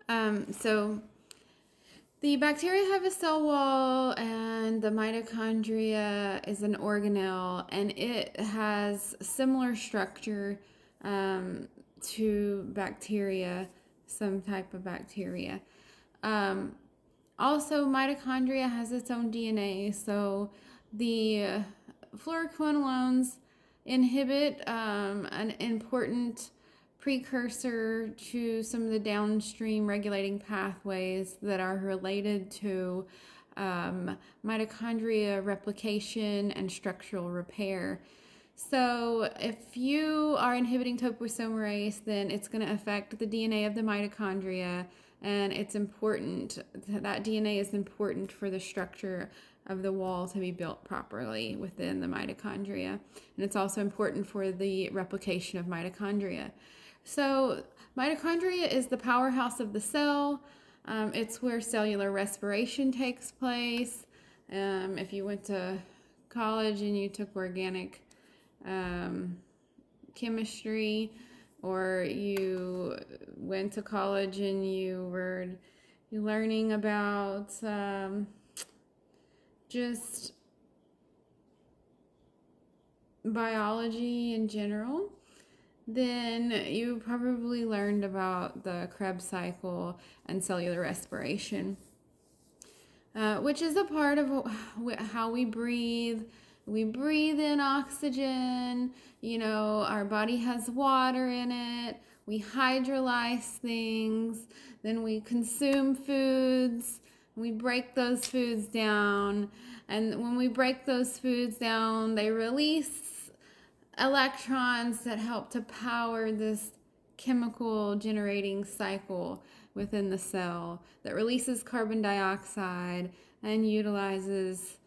So the bacteria have a cell wall, and the mitochondria is an organelle, and it has similar structure to bacteria, some type of bacteria. Also, mitochondria has its own DNA, so the flouroquinolones inhibit an important precursor to some of the downstream regulating pathways that are related to mitochondria replication and structural repair. So if you are inhibiting topoisomerase, then it's going to affect the DNA of the mitochondria, and it's important. That DNA is important for the structure of the wall to be built properly within the mitochondria. And it's also important for the replication of mitochondria. So mitochondria is the powerhouse of the cell. It's where cellular respiration takes place. If you went to college and you took organic chemistry, or you went to college and you were learning about just biology in general, then you probably learned about the Krebs cycle and cellular respiration, which is a part of how we breathe. We breathe in oxygen, our body has water in it, we hydrolyze things, then we consume foods, we break those foods down, and when we break those foods down, they release electrons that help to power this chemical generating cycle within the cell that releases carbon dioxide and utilizes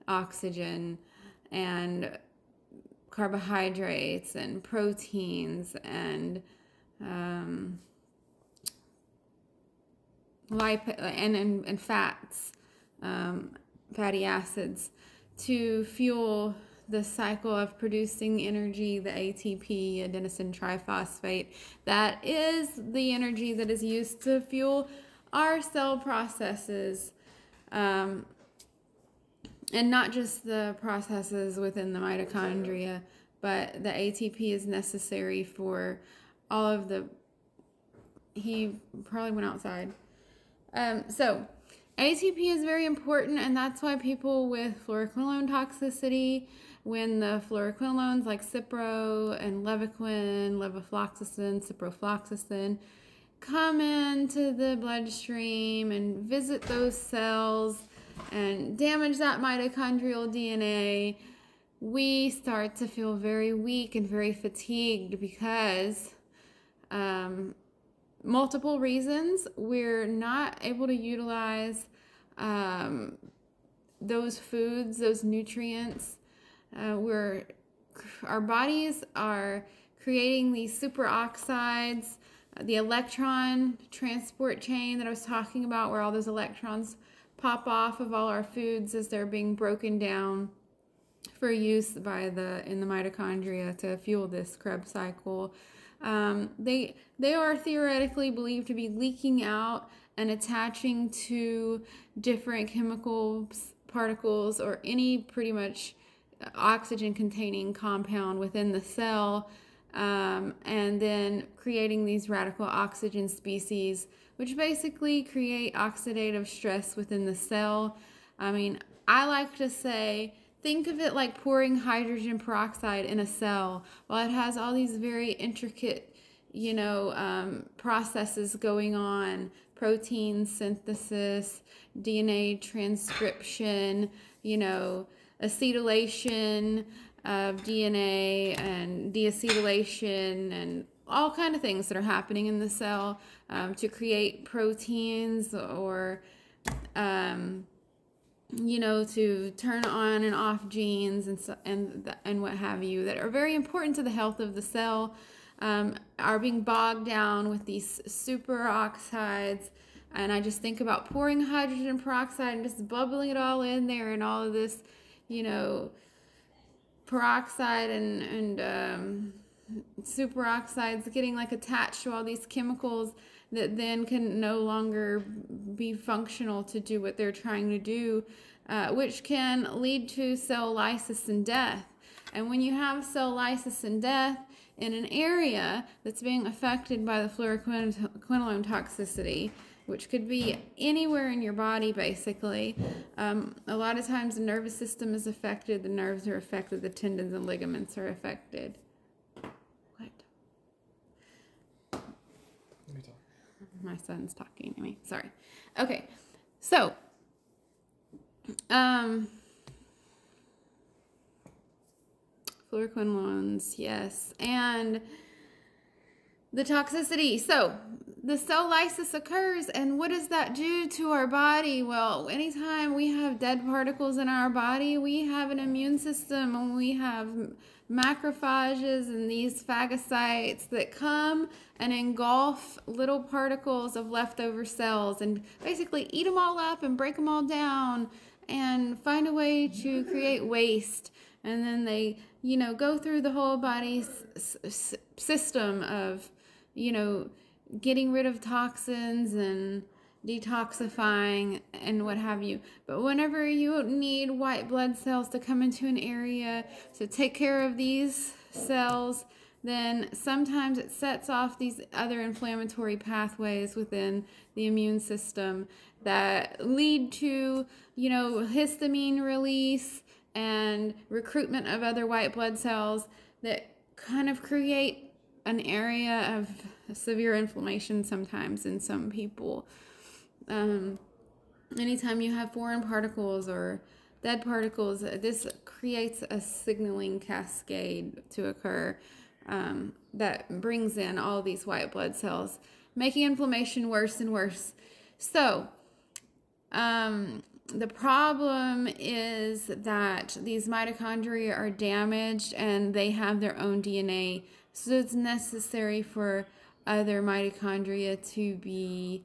oxygen and carbohydrates and proteins and and fats, fatty acids, to fuel the cycle of producing energy, the ATP, adenosine triphosphate. That is the energy that is used to fuel our cell processes, and not just the processes within the mitochondria, but the ATP is necessary for all of the... He probably went outside. So ATP is very important, and that's why people with flouroquinolone toxicity, when the flouroquinolones like Cipro and Levaquin, levofloxacin, ciprofloxacin, come into the bloodstream and visit those cells and damage that mitochondrial DNA, we start to feel very weak and very fatigued because multiple reasons. We're not able to utilize those foods, those nutrients. Our bodies are creating these superoxides, the electron transport chain that I was talking about, where all those electrons pop off of all our foods as they're being broken down for use in the mitochondria to fuel this Krebs cycle. They are theoretically believed to be leaking out and attaching to different chemical particles or any pretty much oxygen containing compound within the cell, and then creating these radical oxygen species, which basically create oxidative stress within the cell. I mean, I like to say, think of it like pouring hydrogen peroxide in a cell. While it has all these very intricate, processes going on, protein synthesis, DNA transcription, acetylation of DNA and deacetylation and all kind of things that are happening in the cell to create proteins, or to turn on and off genes and what have you, that are very important to the health of the cell, are being bogged down with these superoxides. And I just think about pouring hydrogen peroxide and just bubbling it all in there, and all of this, peroxide and superoxides getting like attached to all these chemicals that then can no longer be functional to do what they're trying to do, which can lead to cell lysis and death. And when you have cell lysis and death in an area that's being affected by the flouroquinolone toxicity, which could be anywhere in your body, basically. A lot of times the nervous system is affected, the nerves are affected, the tendons and ligaments are affected. What? Let me talk. My son's talking to me. Sorry. Okay. So, flouroquinolones, yes. And the toxicity. So, the cell lysis occurs, and what does that do to our body? Well, anytime we have dead particles in our body, we have an immune system, and we have macrophages and these phagocytes that come and engulf little particles of leftover cells and basically eat them all up and break them all down and find a way to create waste. And then they, go through the whole body's system of, getting rid of toxins and detoxifying and what have you. But whenever you need white blood cells to come into an area to take care of these cells, then sometimes it sets off these other inflammatory pathways within the immune system that lead to, histamine release and recruitment of other white blood cells that kind of create an area of severe inflammation sometimes in some people. Anytime you have foreign particles or dead particles, this creates a signaling cascade to occur that brings in all these white blood cells, making inflammation worse and worse. So, the problem is that these mitochondria are damaged and they have their own DNA. So it's necessary for other mitochondria to be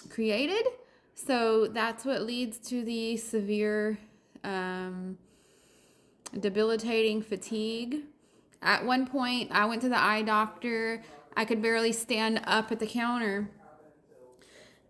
created. So that's what leads to the severe debilitating fatigue. At one point, I went to the eye doctor. I could barely stand up at the counter.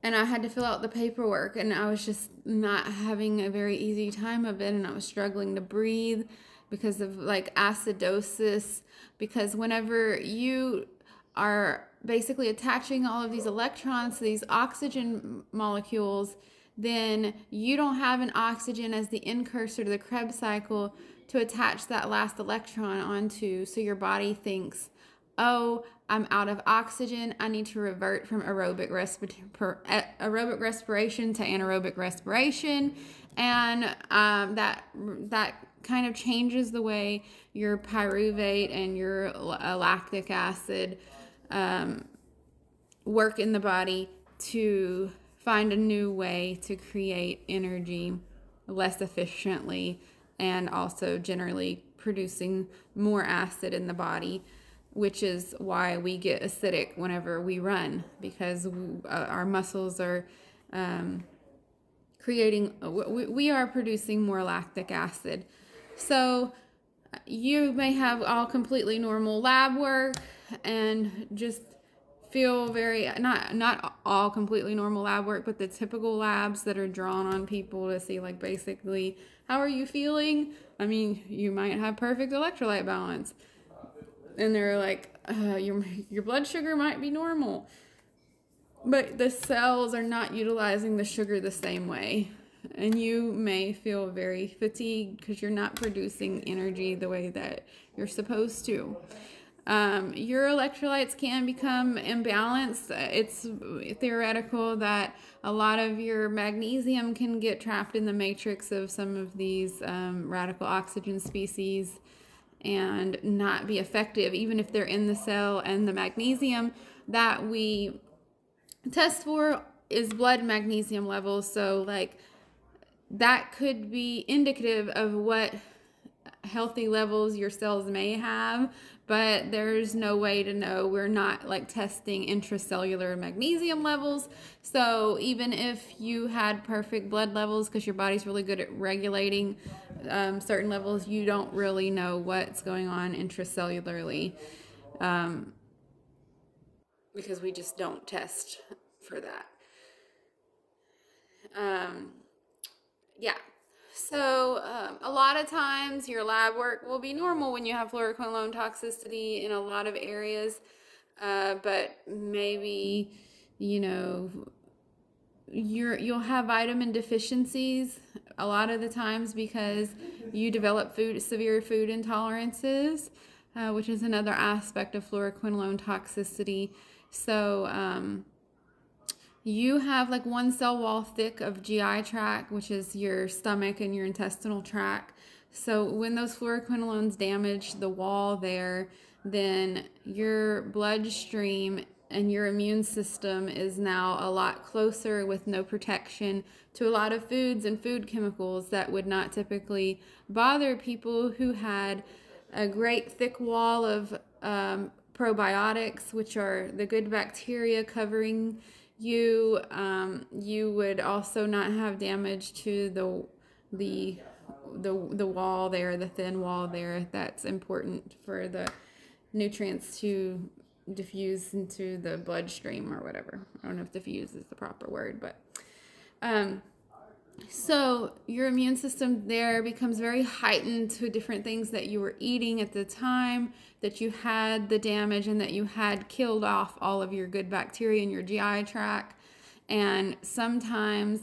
And I had to fill out the paperwork, and I was just not having a very easy time of it, and I was struggling to breathe because of acidosis, because whenever you are basically attaching all of these electrons to these oxygen molecules, then you don't have an oxygen as the incursor to the Krebs cycle to attach that last electron onto, so your body thinks, oh, I'm out of oxygen. I need to revert from aerobic respiration to anaerobic respiration. And that kind of changes the way your pyruvate and your lactic acid work in the body to find a new way to create energy less efficiently, and also generally producing more acid in the body, which is why we get acidic whenever we run, because our muscles are we are producing more lactic acid. So you may have all completely normal lab work and just feel very, not all completely normal lab work, but the typical labs that are drawn on people to see basically, how are you feeling? I mean, you might have perfect electrolyte balance. And they're like, your blood sugar might be normal, but the cells are not utilizing the sugar the same way. And you may feel very fatigued because you're not producing energy the way that you're supposed to. Your electrolytes can become imbalanced. It's theoretical that a lot of your magnesium can get trapped in the matrix of some of these radical oxygen species and not be effective, even if they're in the cell. And the magnesium that we test for is blood magnesium levels. So that could be indicative of what healthy levels your cells may have, but there's no way to know. We're not testing intracellular magnesium levels. So even if you had perfect blood levels, because your body's really good at regulating certain levels, you don't really know what's going on intracellularly. because we just don't test for that. Yeah. So a lot of times your lab work will be normal when you have fluoroquinolone toxicity in a lot of areas, but maybe, you know, you'll have vitamin deficiencies a lot of the times because you develop severe food intolerances, which is another aspect of fluoroquinolone toxicity. So you have like one cell wall thick of GI tract, which is your stomach and your intestinal tract. So when those fluoroquinolones damage the wall there, then your bloodstream and your immune system is now a lot closer with no protection to a lot of foods and food chemicals that would not typically bother people who had a great thick wall of probiotics, which are the good bacteria covering you. You would also not have damage to the wall there, the thin wall there. That's important for the nutrients to diffuse into the bloodstream or whatever. I don't know if diffuse is the proper word, but so your immune system there becomes very heightened to different things that you were eating at the time that you had the damage and that you had killed off all of your good bacteria in your GI tract. And sometimes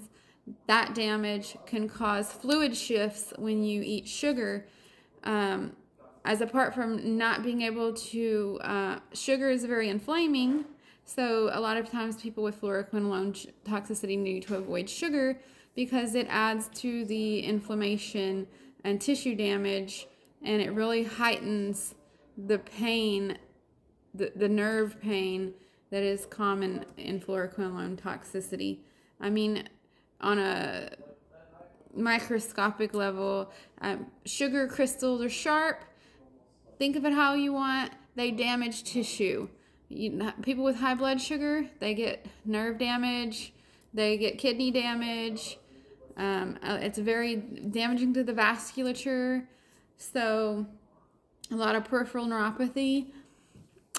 that damage can cause fluid shifts when you eat sugar. As apart from not being able to, sugar is very inflaming. So a lot of times people with fluoroquinolone toxicity need to avoid sugar because it adds to the inflammation and tissue damage, and it really heightens the pain, the nerve pain that is common in fluoroquinolone toxicity. I mean, on a microscopic level, sugar crystals are sharp. Think of it how you want. They damage tissue. People with high blood sugar, they get nerve damage, they get kidney damage. It's very damaging to the vasculature. So a lot of peripheral neuropathy,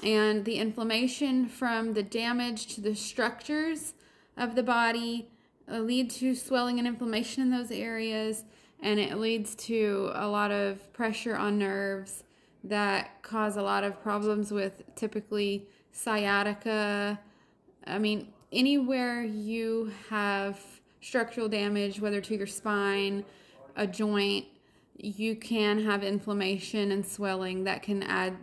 and the inflammation from the damage to the structures of the body lead to swelling and inflammation in those areas, and it leads to a lot of pressure on nerves that cause a lot of problems with typically sciatica. I mean, anywhere you have structural damage, whether to your spine, a joint, you can have inflammation and swelling that can add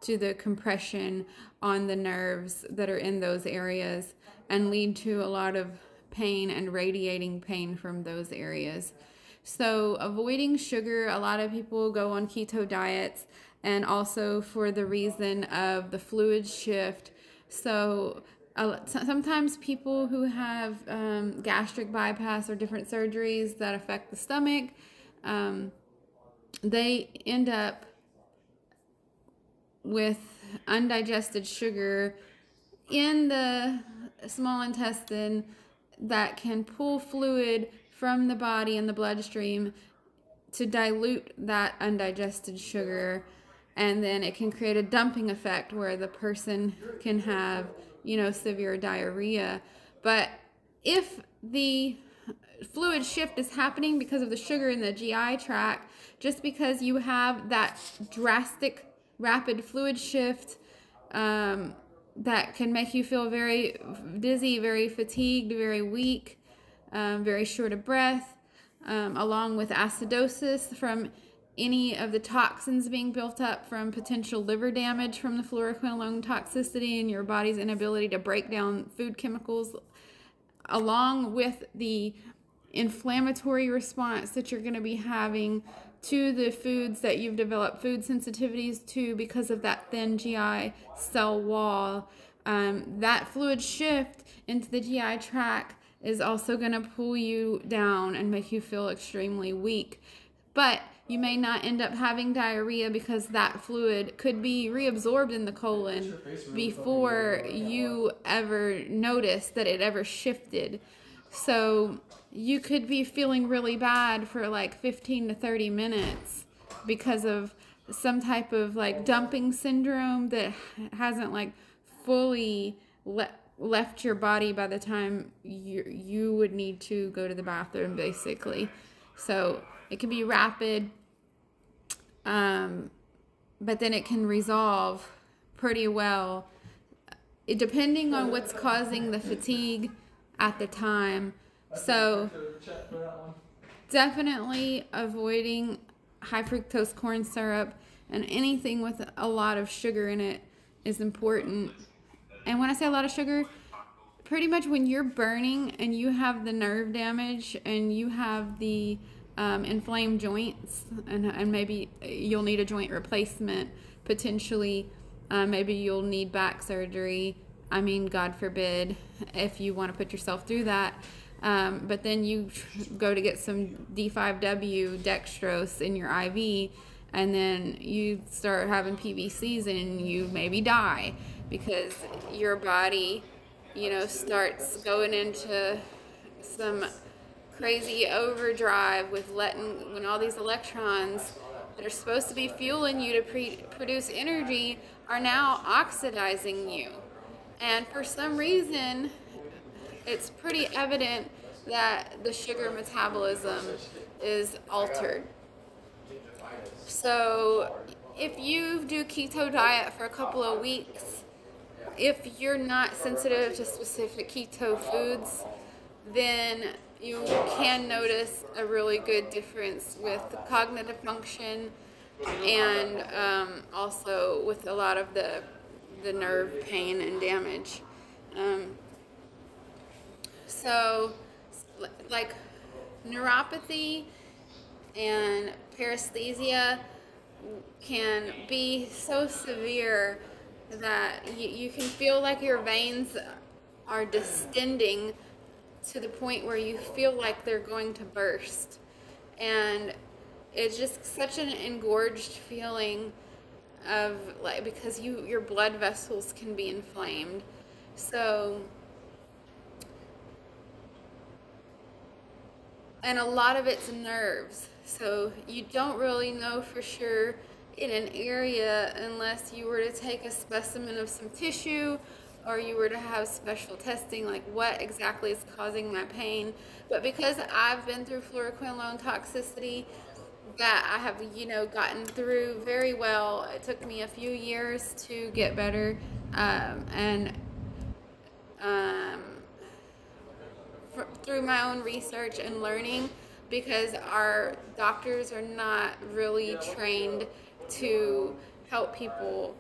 to the compression on the nerves that are in those areas and lead to a lot of pain and radiating pain from those areas. So avoiding sugar, a lot of people go on keto diets, and also for the reason of the fluid shift. So sometimes people who have gastric bypass or different surgeries that affect the stomach, they end up with undigested sugar in the small intestine that can pull fluid from the body and the bloodstream to dilute that undigested sugar, and then it can create a dumping effect where the person can have, severe diarrhea. But if the fluid shift is happening because of the sugar in the GI tract, just because you have that drastic, rapid fluid shift that can make you feel very dizzy, very fatigued, very weak, very short of breath, along with acidosis from any of the toxins being built up from potential liver damage from the fluoroquinolone toxicity and your body's inability to break down food chemicals, along with the inflammatory response that you're going to be having to the foods that you've developed food sensitivities to because of that thin GI cell wall. That fluid shift into the GI tract is also going to pull you down and make you feel extremely weak. But you may not end up having diarrhea because that fluid could be reabsorbed in the colon before you ever notice that it ever shifted. So you could be feeling really bad for like 15 to 30 minutes because of some type of like dumping syndrome that hasn't like fully left your body by the time you would need to go to the bathroom, basically. So it can be rapid, but then it can resolve pretty well, depending on what's causing the fatigue at the time. So definitely avoiding high fructose corn syrup and anything with a lot of sugar in it is important. And when I say a lot of sugar, pretty much when you're burning and you have the nerve damage and you have the inflamed joints, and maybe you'll need a joint replacement, potentially maybe you'll need back surgery. I mean, God forbid, if you want to put yourself through that. But then you go to get some D5W dextrose in your IV, and then you start having PVCs and you maybe die because your body, starts going into some crazy overdrive with when all these electrons that are supposed to be fueling you to produce energy are now oxidizing you. And for some reason, it's pretty evident that the sugar metabolism is altered. So if you do keto diet for a couple of weeks, if you're not sensitive to specific keto foods, then you can notice a really good difference with cognitive function and also with a lot of the nerve pain and damage. So like neuropathy and paresthesia can be so severe that you can feel like your veins are distending to the point where you feel like they're going to burst. And it's just such an engorged feeling of because your blood vessels can be inflamed. So, and a lot of it's nerves. So you don't really know for sure in an area unless you were to take a specimen of some tissue or you were to have special testing, like what exactly is causing my pain. But because I've been through flouroquinolone toxicity that I have, gotten through very well, it took me a few years to get better, through my own research and learning, because our doctors are not really trained to help people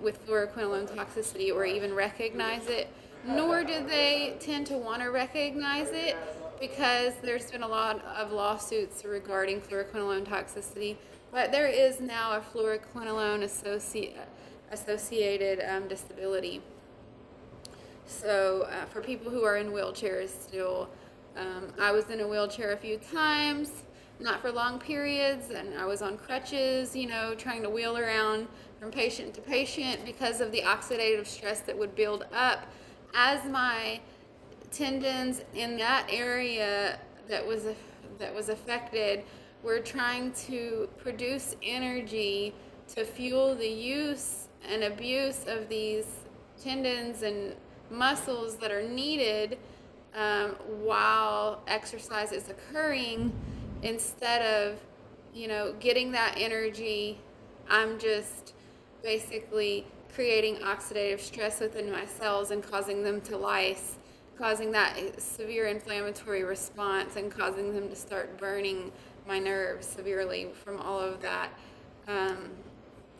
with flouroquinolone toxicity or even recognize it, nor do they tend to want to recognize it, because there's been a lot of lawsuits regarding flouroquinolone toxicity. But there is now a flouroquinolone associated disability. So for people who are in wheelchairs still, I was in a wheelchair a few times, not for long periods, and I was on crutches, trying to wheel around from patient to patient because of the oxidative stress that would build up as my tendons in that area that was affected were trying to produce energy to fuel the use and abuse of these tendons and muscles that are needed while exercise is occurring. Instead of getting that energy, I'm just basically creating oxidative stress within my cells and causing them to lyse, causing that severe inflammatory response and causing them to start burning my nerves severely from all of that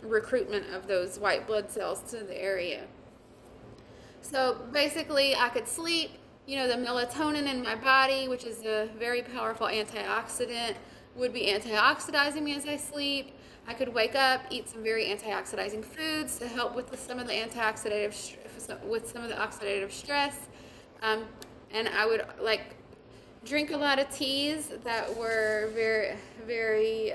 recruitment of those white blood cells to the area. So basically I could sleep, the melatonin in my body, which is a very powerful antioxidant, would be antioxidizing me as I sleep. I could wake up, eat some very antioxidizing foods to help with some of the oxidative stress, and I would drink a lot of teas that were very, very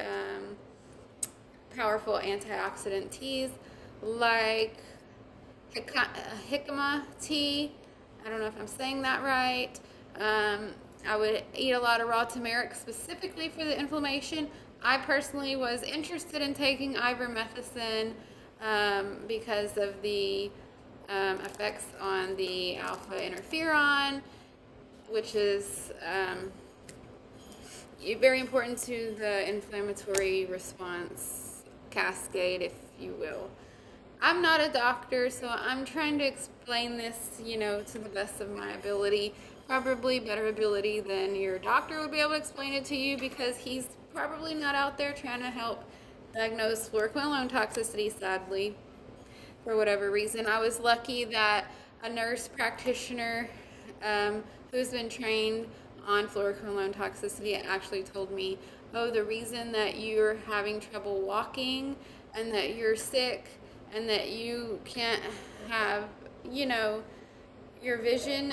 powerful antioxidant teas, like jicama tea. I don't know if I'm saying that right. I would eat a lot of raw turmeric specifically for the inflammation. I personally was interested in taking ivermectin because of the effects on the alpha interferon, which is very important to the inflammatory response cascade, if you will. I'm not a doctor, so I'm trying to explain this, to the best of my ability. Probably better ability than your doctor would be able to explain it to you, because he's probably not out there trying to help diagnose flouroquinolone toxicity, sadly, for whatever reason. I was lucky that a nurse practitioner who's been trained on flouroquinolone toxicity actually told me, oh, the reason that you're having trouble walking and that you're sick and that you can't have, your vision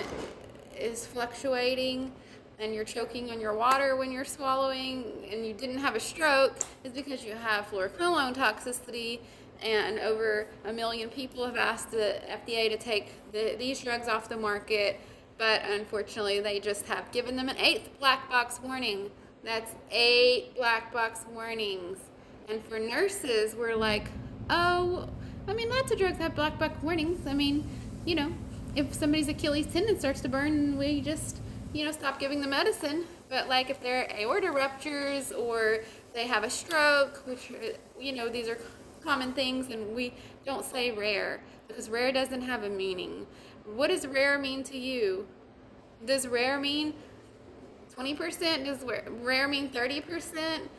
is fluctuating and you're choking on your water when you're swallowing and you didn't have a stroke is because you have flouroquinolone toxicity. And over 1 million people have asked the FDA to take these drugs off the market, but unfortunately they just have given them an 8th black box warning. That's 8 black box warnings. And for nurses, we're like, oh, lots of drugs have black box warnings. If somebody's Achilles tendon starts to burn, we just, stop giving the medicine. But like if their aorta ruptures or they have a stroke, which, these are common things, and we don't say rare because rare doesn't have a meaning. What does rare mean to you? Does rare mean 20%? Does rare mean 30%?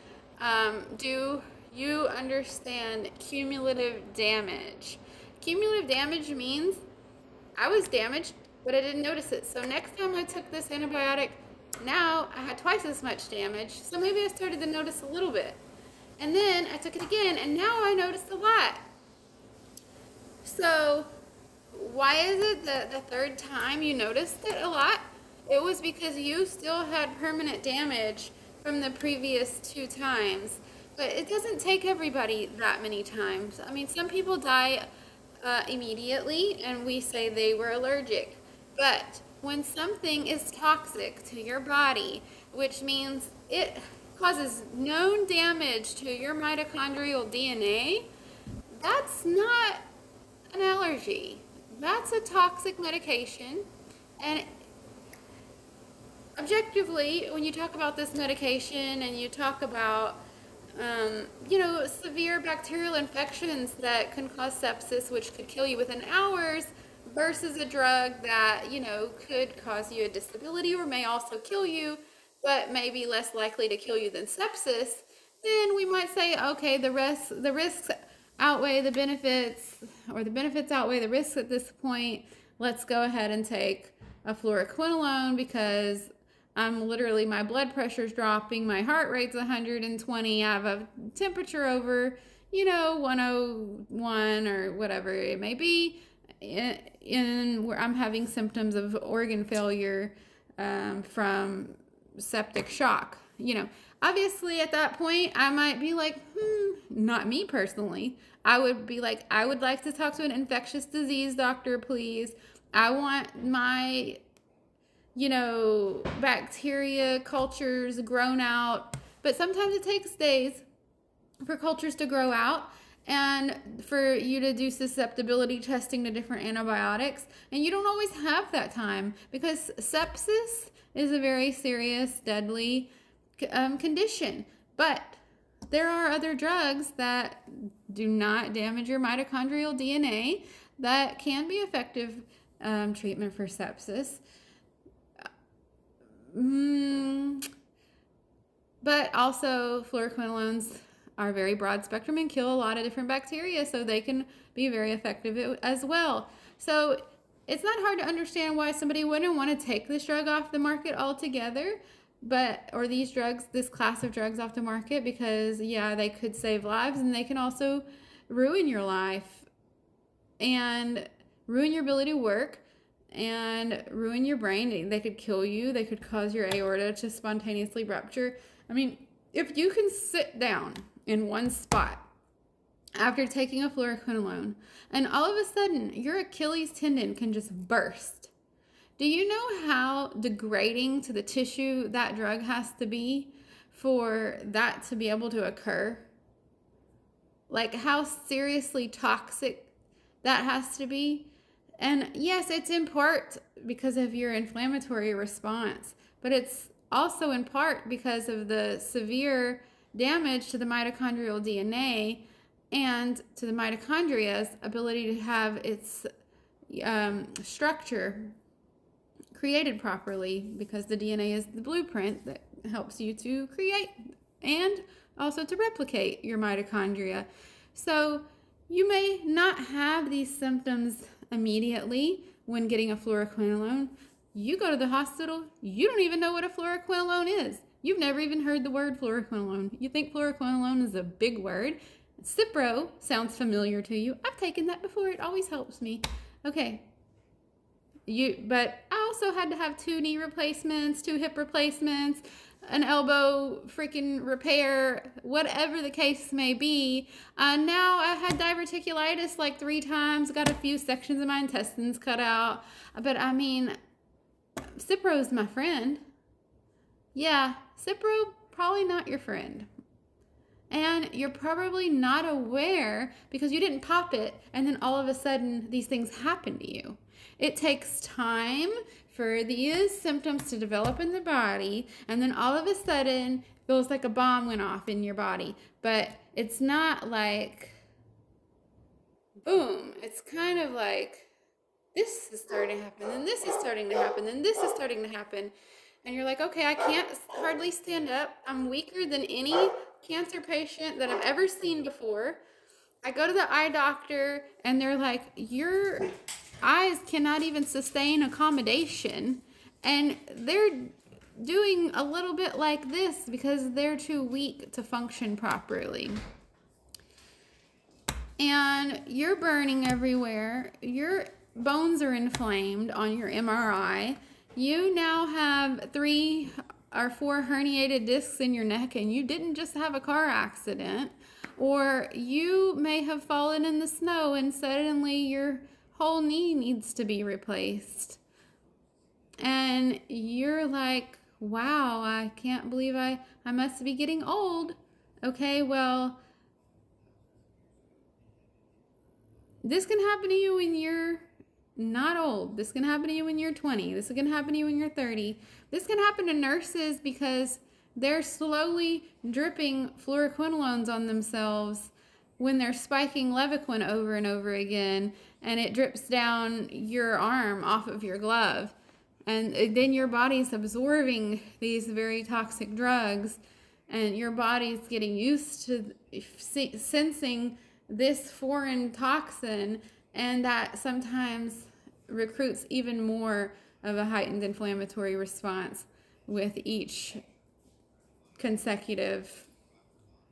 Do you understand cumulative damage? Cumulative damage means I was damaged, but I didn't notice it. So next time I took this antibiotic, now I had twice as much damage. So maybe I started to notice a little bit. And then I took it again, and now I noticed a lot. So why is it that the third time you noticed it a lot? It was because you still had permanent damage from the previous 2 times. But it doesn't take everybody that many times. Some people die immediately, and we say they were allergic. But when something is toxic to your body, which means it causes known damage to your mitochondrial DNA, that's not an allergy. That's a toxic medication. And objectively, when you talk about this medication and you talk about severe bacterial infections that can cause sepsis, which could kill you within hours, versus a drug that, could cause you a disability or may also kill you, but may be less likely to kill you than sepsis, then we might say, okay, the risks outweigh the benefits, or the benefits outweigh the risks at this point. Let's go ahead and take a flouroquinolone because my blood pressure's dropping, my heart rate's 120, I have a temperature over, 101 or whatever it may be, in where I'm having symptoms of organ failure from septic shock. Obviously at that point I might be like, not me personally. I would be like, I would like to talk to an infectious disease doctor, please. I want my bacteria cultures grown out. But sometimes it takes days for cultures to grow out and for you to do susceptibility testing to different antibiotics. And you don't always have that time because sepsis is a very serious, deadly condition. But there are other drugs that do not damage your mitochondrial DNA that can be effective treatment for sepsis. But also fluoroquinolones are very broad spectrum and kill a lot of different bacteria, so they can be very effective as well. So it's not hard to understand why somebody wouldn't want to take this drug off the market altogether, or these drugs, this class of drugs off the market, because yeah, they could save lives and they can also ruin your life and ruin your ability to work and ruin your brain. They could kill you. They could cause your aorta to spontaneously rupture. If you can sit down in one spot after taking a fluoroquinolone and all of a sudden your Achilles tendon can just burst, do you know how degrading to the tissue that drug has to be for that to be able to occur? Like how seriously toxic that has to be? And yes, it's in part because of your inflammatory response, but it's also in part because of the severe damage to the mitochondrial DNA and to the mitochondria's ability to have its structure created properly, because the DNA is the blueprint that helps you to create and also to replicate your mitochondria. So you may not have these symptoms immediately when getting a flouroquinolone. You go to the hospital, you don't even know what a flouroquinolone is. You've never even heard the word flouroquinolone. You think flouroquinolone is a big word. Cipro sounds familiar to you. I've taken that before. It always helps me. Okay. But I also had to have 2 knee replacements, 2 hip replacements, an elbow freaking repair, whatever the case may be. Now I had diverticulitis like 3 times, got a few sections of my intestines cut out. But I mean, Cipro's my friend. Yeah, Cipro, probably not your friend. And you're probably not aware because you didn't pop it and then all of a sudden these things happen to you. It takes time for these symptoms to develop in the body, and then all of a sudden it feels like a bomb went off in your body. But it's not like boom. It's kind of like this is starting to happen, and this is starting to happen, and this is starting to happen. And you're like, okay, I can't hardly stand up. I'm weaker than any cancer patient that I've ever seen before. I go to the eye doctor and they're like, your eyes cannot even sustain accommodation. And they're doing a little bit like this because they're too weak to function properly. And you're burning everywhere. Your bones are inflamed on your MRI. You now have 3 or 4 herniated discs in your neck, and you didn't just have a car accident. Or you may have fallen in the snow and suddenly your whole knee needs to be replaced. And you're like, wow, I can't believe I must be getting old. Okay, well, this can happen to you when you're not old. This can happen to you when you're 20. This can happen to you when you're 30. This can happen to nurses because they're slowly dripping fluoroquinolones on themselves when they're spiking Levaquin over and over again, and it drips down your arm off of your glove. And then your body's absorbing these very toxic drugs, and your body's getting used to sensing this foreign toxin, and that sometimes recruits even more of a heightened inflammatory response with each consecutive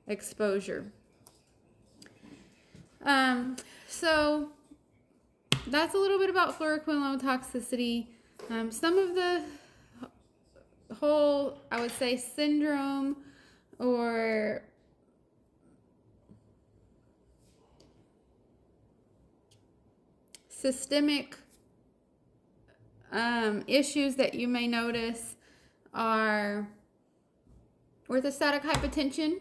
exposure. So that's a little bit about fluoroquinolone toxicity. Some of the whole, I would say, syndrome or systemic issues that you may notice are orthostatic hypotension.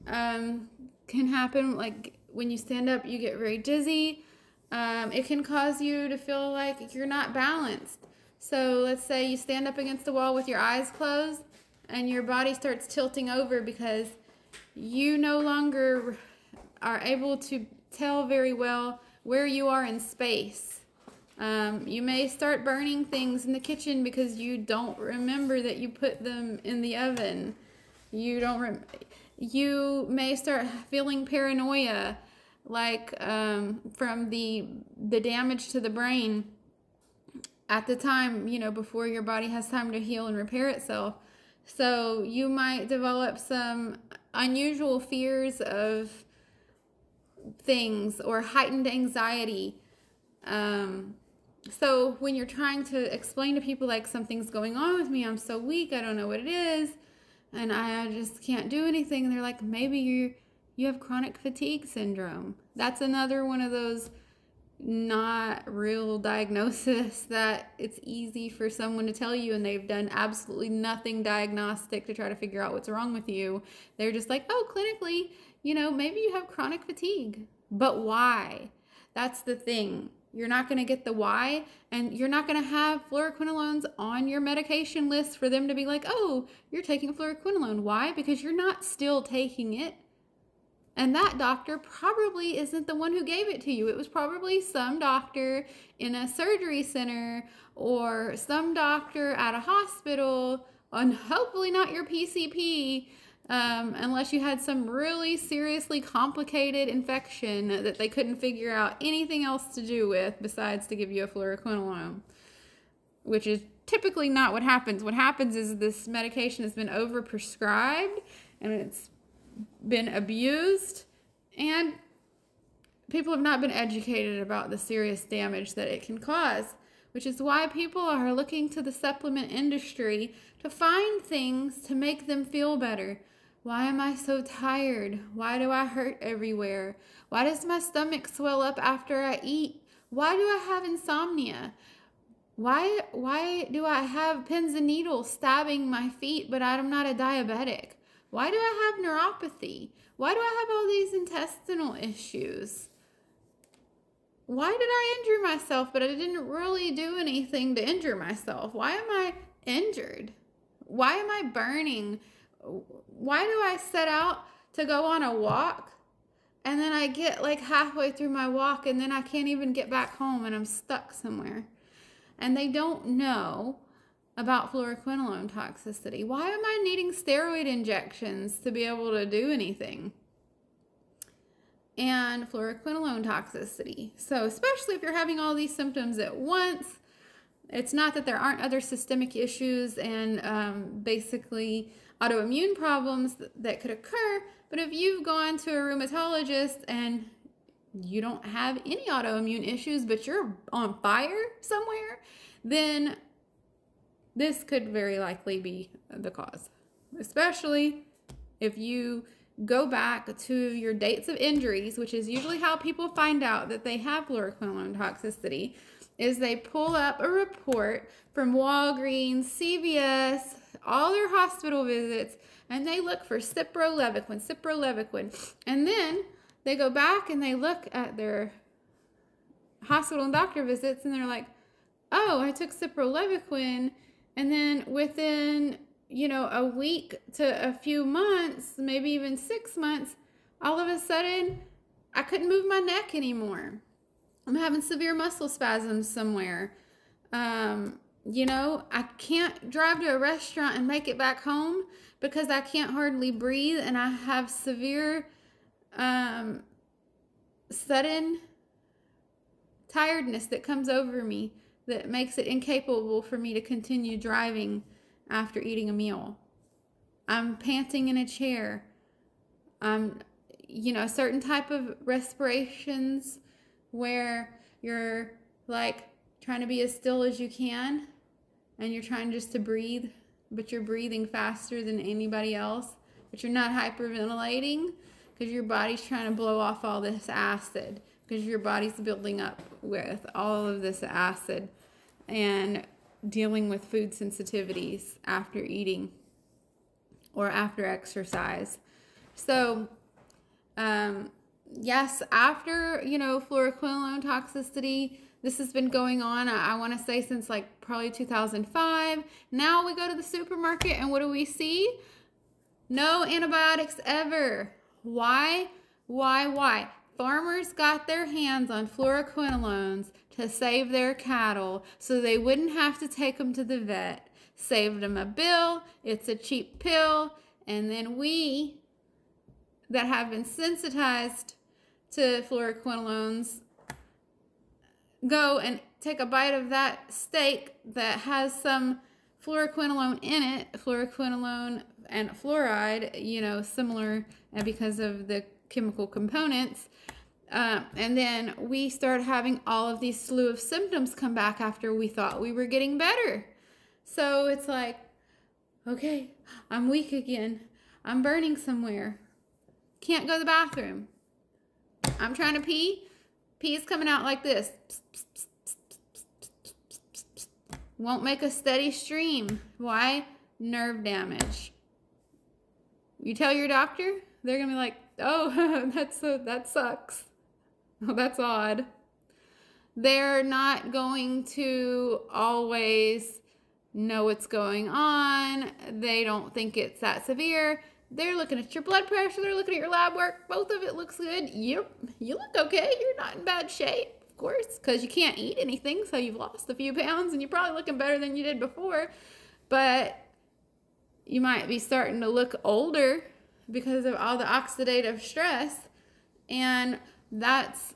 Can happen like when you stand up, you get very dizzy. It can cause you to feel like you're not balanced. So let's say you stand up against the wall with your eyes closed and your body starts tilting over because you no longer are able to tell very well where you are in space. You may start burning things in the kitchen because you don't remember that you put them in the oven. You may start feeling paranoia, like from the damage to the brain at the time, before your body has time to heal and repair itself. So you might develop some unusual fears of things or heightened anxiety. So when you're trying to explain to people like something's going on with me, I'm so weak, I don't know what it is, and I just can't do anything, and they're like, maybe you have chronic fatigue syndrome. That's another one of those not real diagnosis that it's easy for someone to tell you and they've done absolutely nothing diagnostic to try to figure out what's wrong with you. They're just like, oh, clinically, maybe you have chronic fatigue. But why? That's the thing. You're not going to get the why, and you're not going to have fluoroquinolones on your medication list for them to be like, oh, you're taking fluoroquinolone. Why? Because you're not still taking it. And that doctor probably isn't the one who gave it to you. It was probably some doctor in a surgery center or some doctor at a hospital, and hopefully not your PCP, unless you had some really seriously complicated infection that they couldn't figure out anything else to do with besides to give you a fluoroquinolone, which is typically not what happens. What happens is this medication has been overprescribed and it's been abused, and people have not been educated about the serious damage that it can cause, which is why people are looking to the supplement industry to find things to make them feel better. Why am I so tired? Why do I hurt everywhere? Why does my stomach swell up after I eat? Why do I have insomnia? Why do I have pins and needles stabbing my feet, but I'm not a diabetic? Why do I have neuropathy? Why do I have all these intestinal issues? Why did I injure myself, but I didn't really do anything to injure myself? Why am I injured? Why am I burning? Why do I set out to go on a walk and then I get like halfway through my walk and then I can't even get back home and I'm stuck somewhere? And they don't know about fluoroquinolone toxicity. Why am I needing steroid injections to be able to do anything? And fluoroquinolone toxicity. So especially if you're having all these symptoms at once, it's not that there aren't other systemic issues and basically autoimmune problems that could occur, but if you've gone to a rheumatologist and you don't have any autoimmune issues, but you're on fire somewhere, then this could very likely be the cause, especially if you go back to your dates of injuries, which is usually how people find out that they have fluoroquinolone toxicity, is they pull up a report from Walgreens, CVS, all their hospital visits, and they look for cipralevaquin, and then they go back and they look at their hospital and doctor visits, and they're like, oh, I took cipralevaquin, and then within, a week to a few months, maybe even 6 months, all of a sudden, I couldn't move my neck anymore. I'm having severe muscle spasms somewhere. I can't drive to a restaurant and make it back home because I can't hardly breathe, and I have severe, sudden tiredness that comes over me that makes it incapable for me to continue driving after eating a meal. I'm panting in a chair. I'm, a certain type of respirations where you're like trying to be as still as you can and you're trying just to breathe, but you're breathing faster than anybody else, but you're not hyperventilating because your body's trying to blow off all this acid, because your body's building up with all of this acid and dealing with food sensitivities after eating or after exercise. So, yes, after, fluoroquinolone toxicity, this has been going on, I want to say since like probably 2005. Now we go to the supermarket and what do we see? No antibiotics ever. Why? Farmers got their hands on fluoroquinolones to save their cattle so they wouldn't have to take them to the vet. Saved them a bill. It's a cheap pill. And then we that have been sensitized to fluoroquinolones go and take a bite of that steak that has some fluoroquinolone in it. Fluoroquinolone and fluoride, similar because of the chemical components. And then we start having all of these slew of symptoms come back after we thought we were getting better. So it's like, okay, I'm weak again. I'm burning somewhere. Can't go to the bathroom. I'm trying to pee. Pee is coming out like this. Won't make a steady stream. Why? Nerve damage. You tell your doctor, they're going to be like, oh, that sucks. Oh, that's odd. they're not going to always know what's going on. They don't think it's that severe. They're looking at your blood pressure. They're looking at your lab work. Both of it looks good. Yep, you look okay. You're not in bad shape, of course, because you can't eat anything. So you've lost a few pounds and you're probably looking better than you did before. But you might be starting to look older because of all the oxidative stress. And that's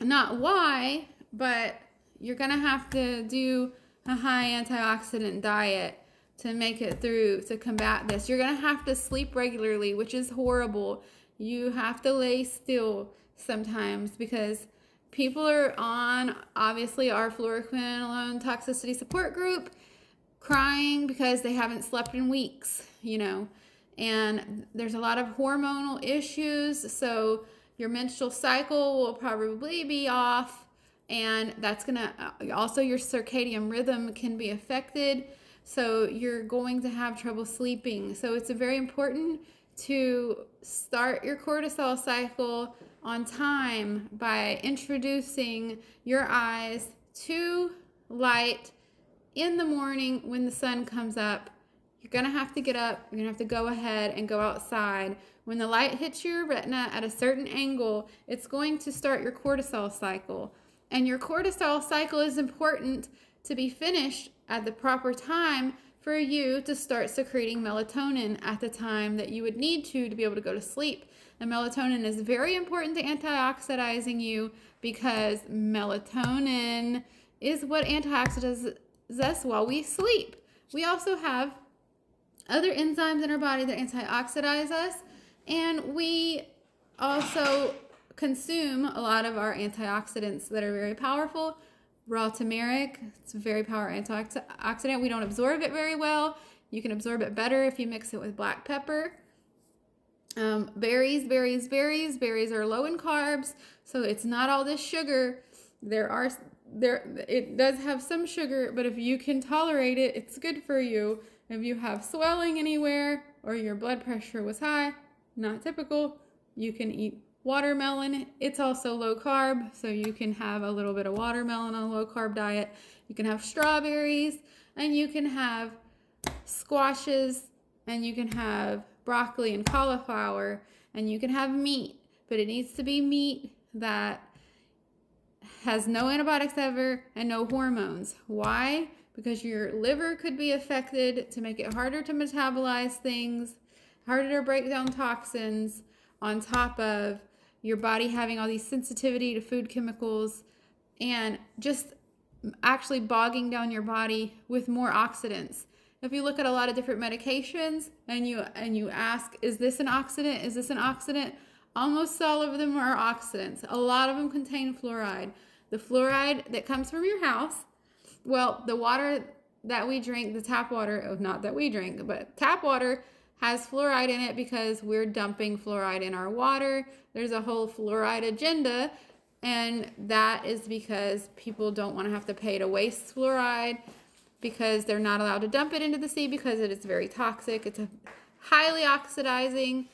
not why, but you're going to have to do a high antioxidant diet to make it through, to combat this. You're going to have to sleep regularly, which is horrible. You have to lay still sometimes because people are on, obviously, our flouroquinolone toxicity support group crying because they haven't slept in weeks, you know. And there's a lot of hormonal issues, so your menstrual cycle will probably be off, and that's going to, also your circadian rhythm can be affected, so you're going to have trouble sleeping. So it's very important to start your cortisol cycle on time by introducing your eyes to light in the morning when the sun comes up. You're going to have to get up. You're going to have to go ahead and go outside. When the light hits your retina at a certain angle, it's going to start your cortisol cycle. And your cortisol cycle is important to be finished at the proper time for you to start secreting melatonin at the time that you would need to be able to go to sleep. And melatonin is very important to antioxidizing you because melatonin is what antioxidizes us while we sleep. We also have other enzymes in our body that antioxidize us, and we also consume a lot of our antioxidants that are very powerful. Raw turmeric, it's a very powerful antioxidant. We don't absorb it very well. You can absorb it better if you mix it with black pepper. Berries are low in carbs, so it's not all this sugar. It does have some sugar, but if you can tolerate it, it's good for you. If you have swelling anywhere or your blood pressure was high, not typical, you can eat watermelon. It's also low carb, so you can have a little bit of watermelon on a low carb diet. You can have strawberries, and you can have squashes, and you can have broccoli and cauliflower, and you can have meat, but it needs to be meat that has no antibiotics ever and no hormones. Why? Because your liver could be affected to make it harder to metabolize things, harder to break down toxins, on top of your body having all these sensitivity to food chemicals and just actually bogging down your body with more oxidants. If you look at a lot of different medications and you ask, is this an oxidant? Is this an oxidant? Almost all of them are oxidants. A lot of them contain fluoride. The fluoride that comes from your house, well, the water that we drink, the tap water, not that we drink, but tap water has fluoride in it because we're dumping fluoride in our water. There's a whole fluoride agenda, and that is because people don't want to have to pay to waste fluoride because they're not allowed to dump it into the sea because it is very toxic. It's a highly oxidizing.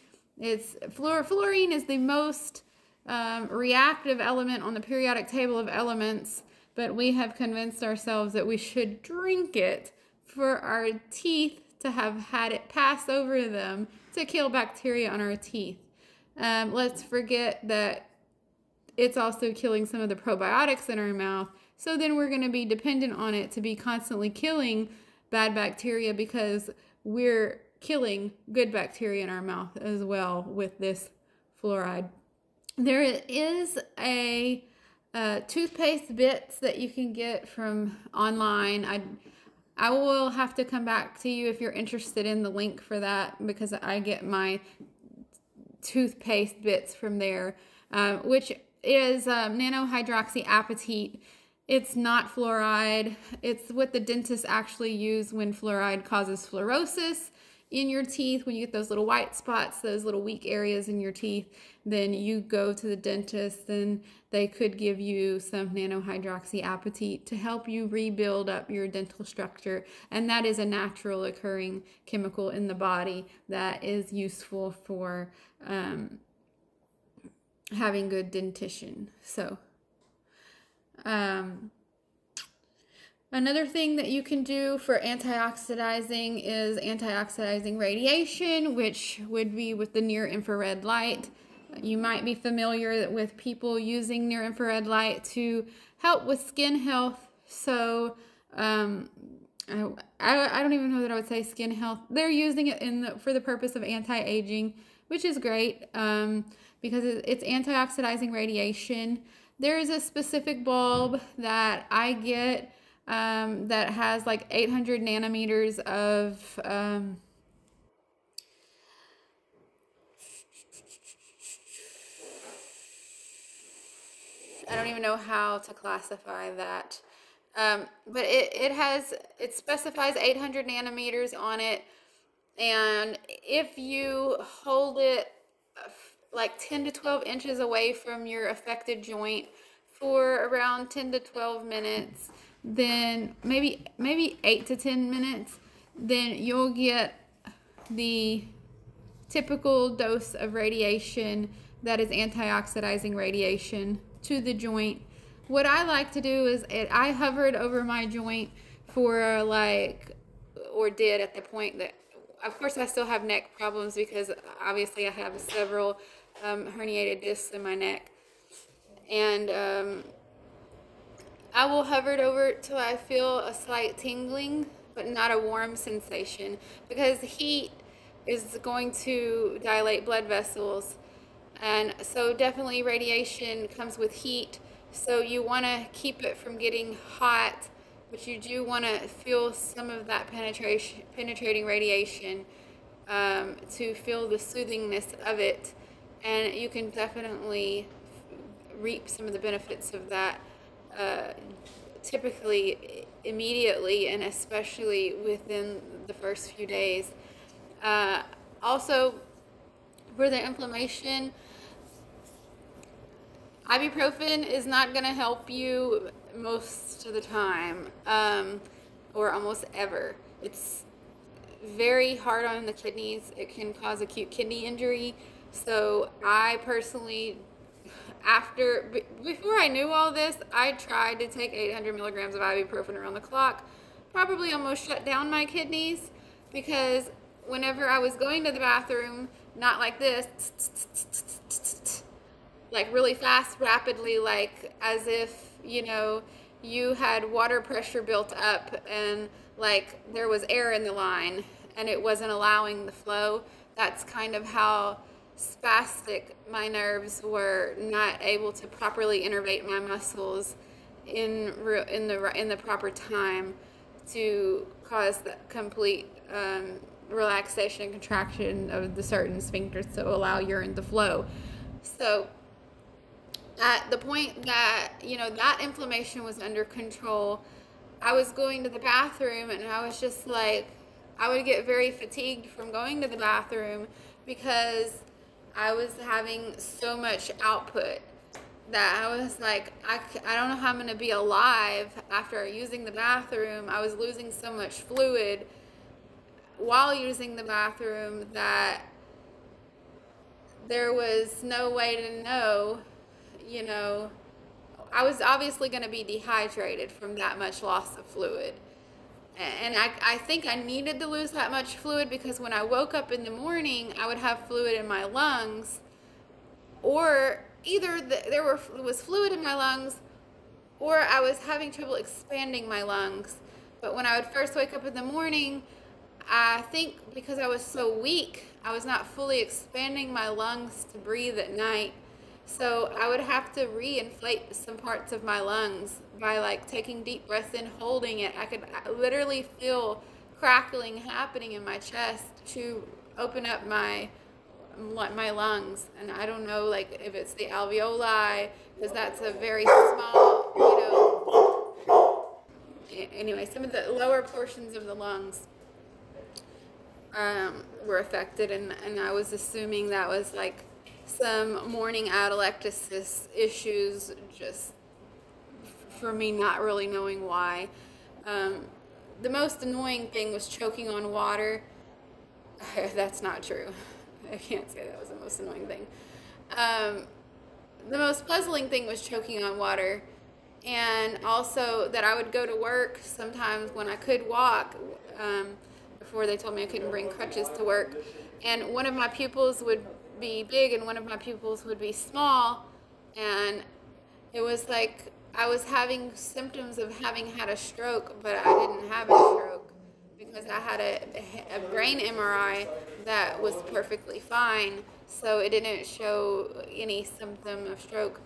Fluorine is the most reactive element on the periodic table of elements, but we have convinced ourselves that we should drink it for our teeth to have had it pass over them to kill bacteria on our teeth. Let's forget that it's also killing some of the probiotics in our mouth. So then we're going to be dependent on it to be constantly killing bad bacteria because we're killing good bacteria in our mouth as well with this fluoride. There is a toothpaste bits that you can get from online. I will have to come back to you if you're interested in the link for that because I get my toothpaste bits from there, which is nanohydroxyapatite. It's not fluoride. It's what the dentists actually use when fluoride causes fluorosis in your teeth. When you get those little white spots, those little weak areas in your teeth, then you go to the dentist and they could give you some nanohydroxyapatite to help you rebuild up your dental structure. And that is a natural occurring chemical in the body that is useful for having good dentition. So Um, Another thing that you can do for antioxidizing is antioxidizing radiation, which would be with the near infrared light. You might be familiar with people using near infrared light to help with skin health. So, I don't even know that I would say skin health. They're using it for the purpose of anti-aging, which is great because it's antioxidizing radiation. There is a specific bulb that I get that has like 800 nanometers of I don't even know how to classify that. But it specifies 800 nanometers on it. And if you hold it like 10 to 12 inches away from your affected joint for around 10 to 12 minutes, then maybe 8 to 10 minutes, then you'll get the typical dose of radiation that is antioxidizing radiation to the joint. What I like to do is I hovered over my joint for or did at the point that, of course, I still have neck problems because obviously I have several herniated discs in my neck. And I will hover it over till I feel a slight tingling, but not a warm sensation, because heat is going to dilate blood vessels. And so definitely radiation comes with heat. So you want to keep it from getting hot, but you do want to feel some of that penetrating radiation to feel the soothingness of it. And you can definitely reap some of the benefits of that typically immediately, and especially within the first few days. Also, for the inflammation, ibuprofen is not going to help you most of the time, or almost ever. It's very hard on the kidneys. It can cause acute kidney injury. So I personally, before I knew all this, I tried to take 800 milligrams of ibuprofen around the clock. Probably almost shut down my kidneys, because whenever I was going to the bathroom, not like this, like really fast, rapidly, like as if, you had water pressure built up and like there was air in the line and it wasn't allowing the flow. That's kind of how spastic my nerves were, not able to properly innervate my muscles in the proper time to cause the complete relaxation and contraction of the certain sphincters to allow urine to flow. So at the point that, that inflammation was under control, I was going to the bathroom and I was just like, I would get very fatigued from going to the bathroom because I was having so much output that I was like, I don't know how I'm going to be alive after using the bathroom. I was losing so much fluid while using the bathroom that there was no way to know, I was obviously going to be dehydrated from that much loss of fluid. And I think I needed to lose that much fluid because when I woke up in the morning, I would have fluid in my lungs, or either there was fluid in my lungs, or I was having trouble expanding my lungs. But when I would first wake up in the morning, I think because I was so weak, I was not fully expanding my lungs to breathe at night. So I would have to re-inflate some parts of my lungs by like taking deep breaths in, holding it. I could literally feel crackling happening in my chest to open up my lungs. And I don't know, like, if it's the alveoli, because that's a very small, anyway, some of the lower portions of the lungs were affected, and I was assuming that was like some morning atelectasis issues, just for me not really knowing why. The most annoying thing was choking on water. That's not true. I can't say that was the most annoying thing. The most puzzling thing was choking on water. and also that I would go to work sometimes when I could walk, before they told me I couldn't bring crutches to work. And one of my pupils would be big and one of my pupils would be small. And it was like I was having symptoms of having had a stroke, but I didn't have a stroke because I had a brain MRI that was perfectly fine. So it didn't show any symptom of stroke.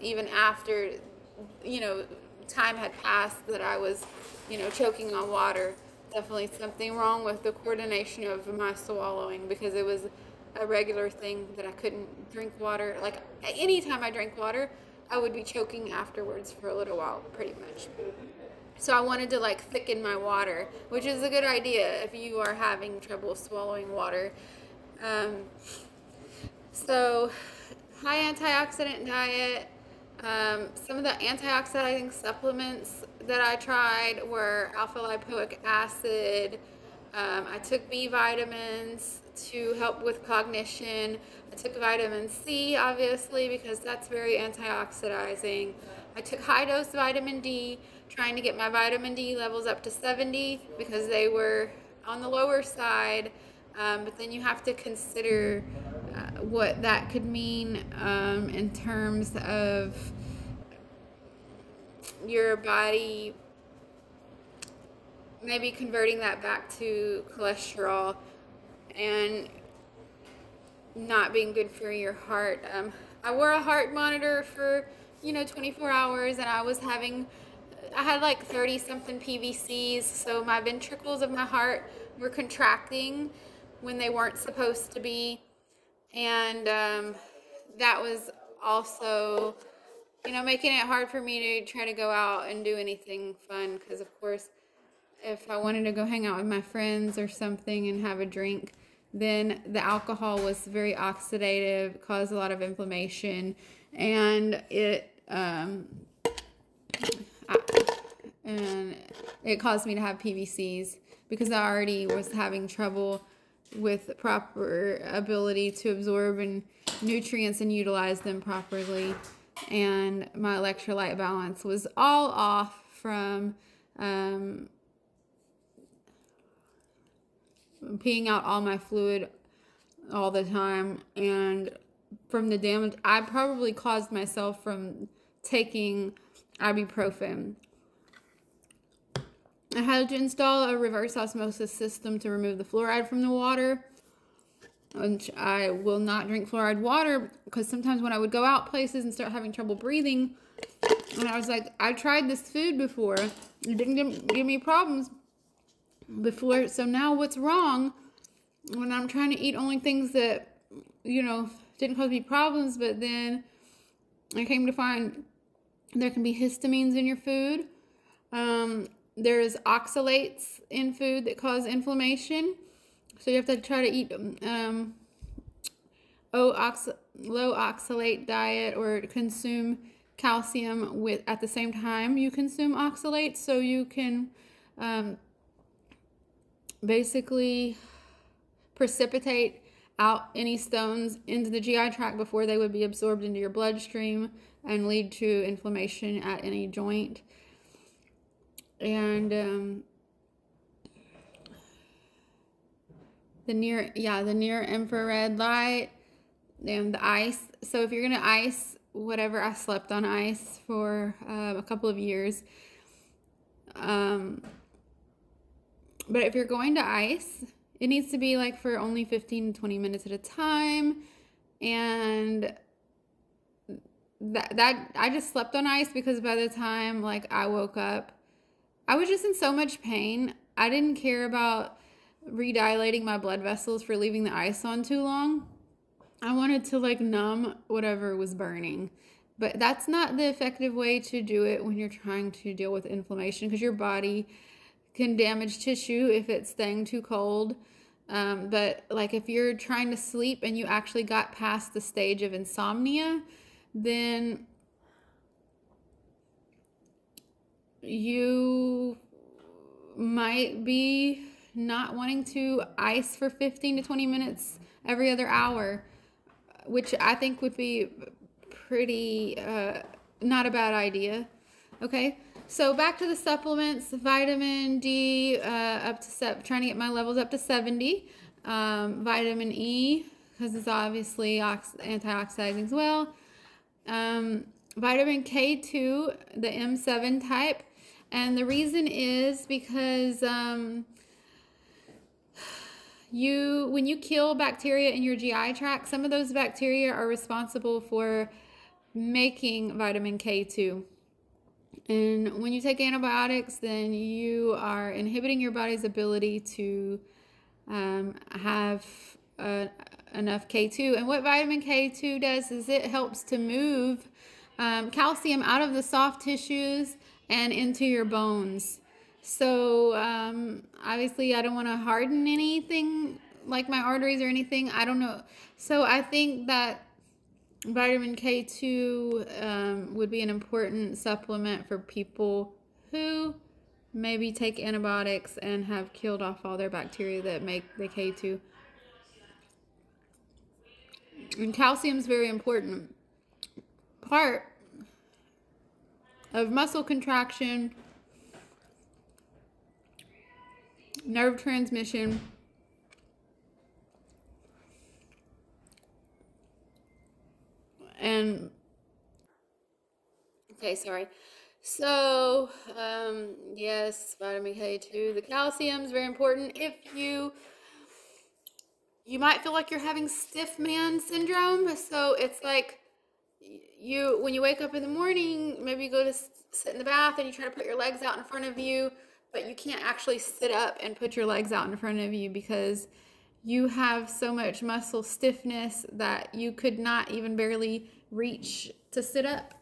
Even after, time had passed that I was, choking on water. Definitely something wrong with the coordination of my swallowing, because it was a regular thing that I couldn't drink water. Like, anytime I drank water, I would be choking afterwards for a little while, pretty much. So I wanted to, thicken my water, which is a good idea if you are having trouble swallowing water. So, high antioxidant diet. Some of the antioxidant supplements that I tried were alpha lipoic acid. I took B vitamins to help with cognition. I took vitamin C, obviously, because that's very antioxidizing. I took high dose vitamin D, trying to get my vitamin D levels up to 70 because they were on the lower side. But then you have to consider what that could mean in terms of your body maybe converting that back to cholesterol and not being good for your heart. I wore a heart monitor for 24 hours, and I had like 30 something PVCs, so my ventricles of my heart were contracting when they weren't supposed to be. And that was also, making it hard for me to try to go out and do anything fun. Because, of course, if I wanted to go hang out with my friends or something and have a drink, then the alcohol was very oxidative, caused a lot of inflammation, and it caused me to have PVCs because I already was having trouble with proper ability to absorb nutrients and utilize them properly. And my electrolyte balance was all off from peeing out all my fluid all the time, and from the damage I probably caused myself from taking ibuprofen. I had to install a reverse osmosis system to remove the fluoride from the water, which I will not drink fluoride water because sometimes when I would go out places and start having trouble breathing, and I was like, I tried this food before, it didn't give me problems before, so now what's wrong when I'm trying to eat only things that, didn't cause me problems? But then I came to find there can be histamines in your food. There's oxalates in food that cause inflammation. So you have to try to eat low oxalate diet, or consume calcium at the same time you consume oxalates, so you can basically precipitate out any stones into the GI tract before they would be absorbed into your bloodstream and lead to inflammation at any joint. And the near infrared light and the ice. So if you're gonna ice, whatever, I slept on ice for a couple of years. But if you're going to ice, it needs to be for only 15 to 20 minutes at a time. And that I just slept on ice because by the time I woke up, I was just in so much pain. I didn't care about redilating my blood vessels for leaving the ice on too long. I wanted to numb whatever was burning. But that's not the effective way to do it when you're trying to deal with inflammation, because your body can damage tissue if it's staying too cold. But if you're trying to sleep and you actually got past the stage of insomnia, then you might be not wanting to ice for 15 to 20 minutes every other hour, which I think would be pretty not a bad idea. Okay, so back to the supplements. Vitamin D, up to trying to get my levels up to 70. Vitamin E, because it's obviously antioxidizing as well. Vitamin K2, the M7 type. And the reason is because when you kill bacteria in your GI tract, some of those bacteria are responsible for making vitamin K2. And when you take antibiotics, then you are inhibiting your body's ability to have enough K2. And what vitamin K2 does is it helps to move calcium out of the soft tissues and into your bones. So obviously I don't want to harden anything like my arteries or anything. I don't know. So I think that vitamin K2 would be an important supplement for people who maybe take antibiotics and have killed off all their bacteria that make the K2. And calcium is very important part of muscle contraction, nerve transmission, and okay, sorry. So, yes, vitamin K2. The calcium is very important. If you might feel like you're having stiff man syndrome. So it's like when you wake up in the morning, maybe you go to sit in the bath and you try to put your legs out in front of you, but you can't actually sit up and put your legs out in front of you because you have so much muscle stiffness that you could not even barely reach to sit up.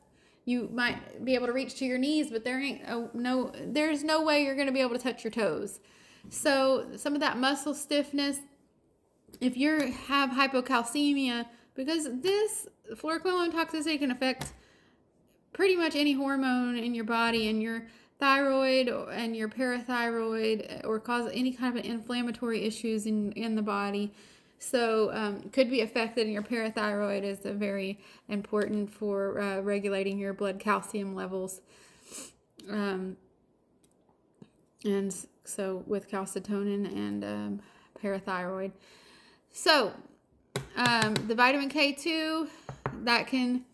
You might be able to reach to your knees, but there's no way you're going to be able to touch your toes. So some of that muscle stiffness, if you have hypocalcemia, because this flouroquinolone toxicity can affect pretty much any hormone in your body, and your thyroid and your parathyroid, or cause any kind of inflammatory issues in the body. So could be affected, and your parathyroid is very important for regulating your blood calcium levels. And so with calcitonin and parathyroid. So the vitamin K2, that can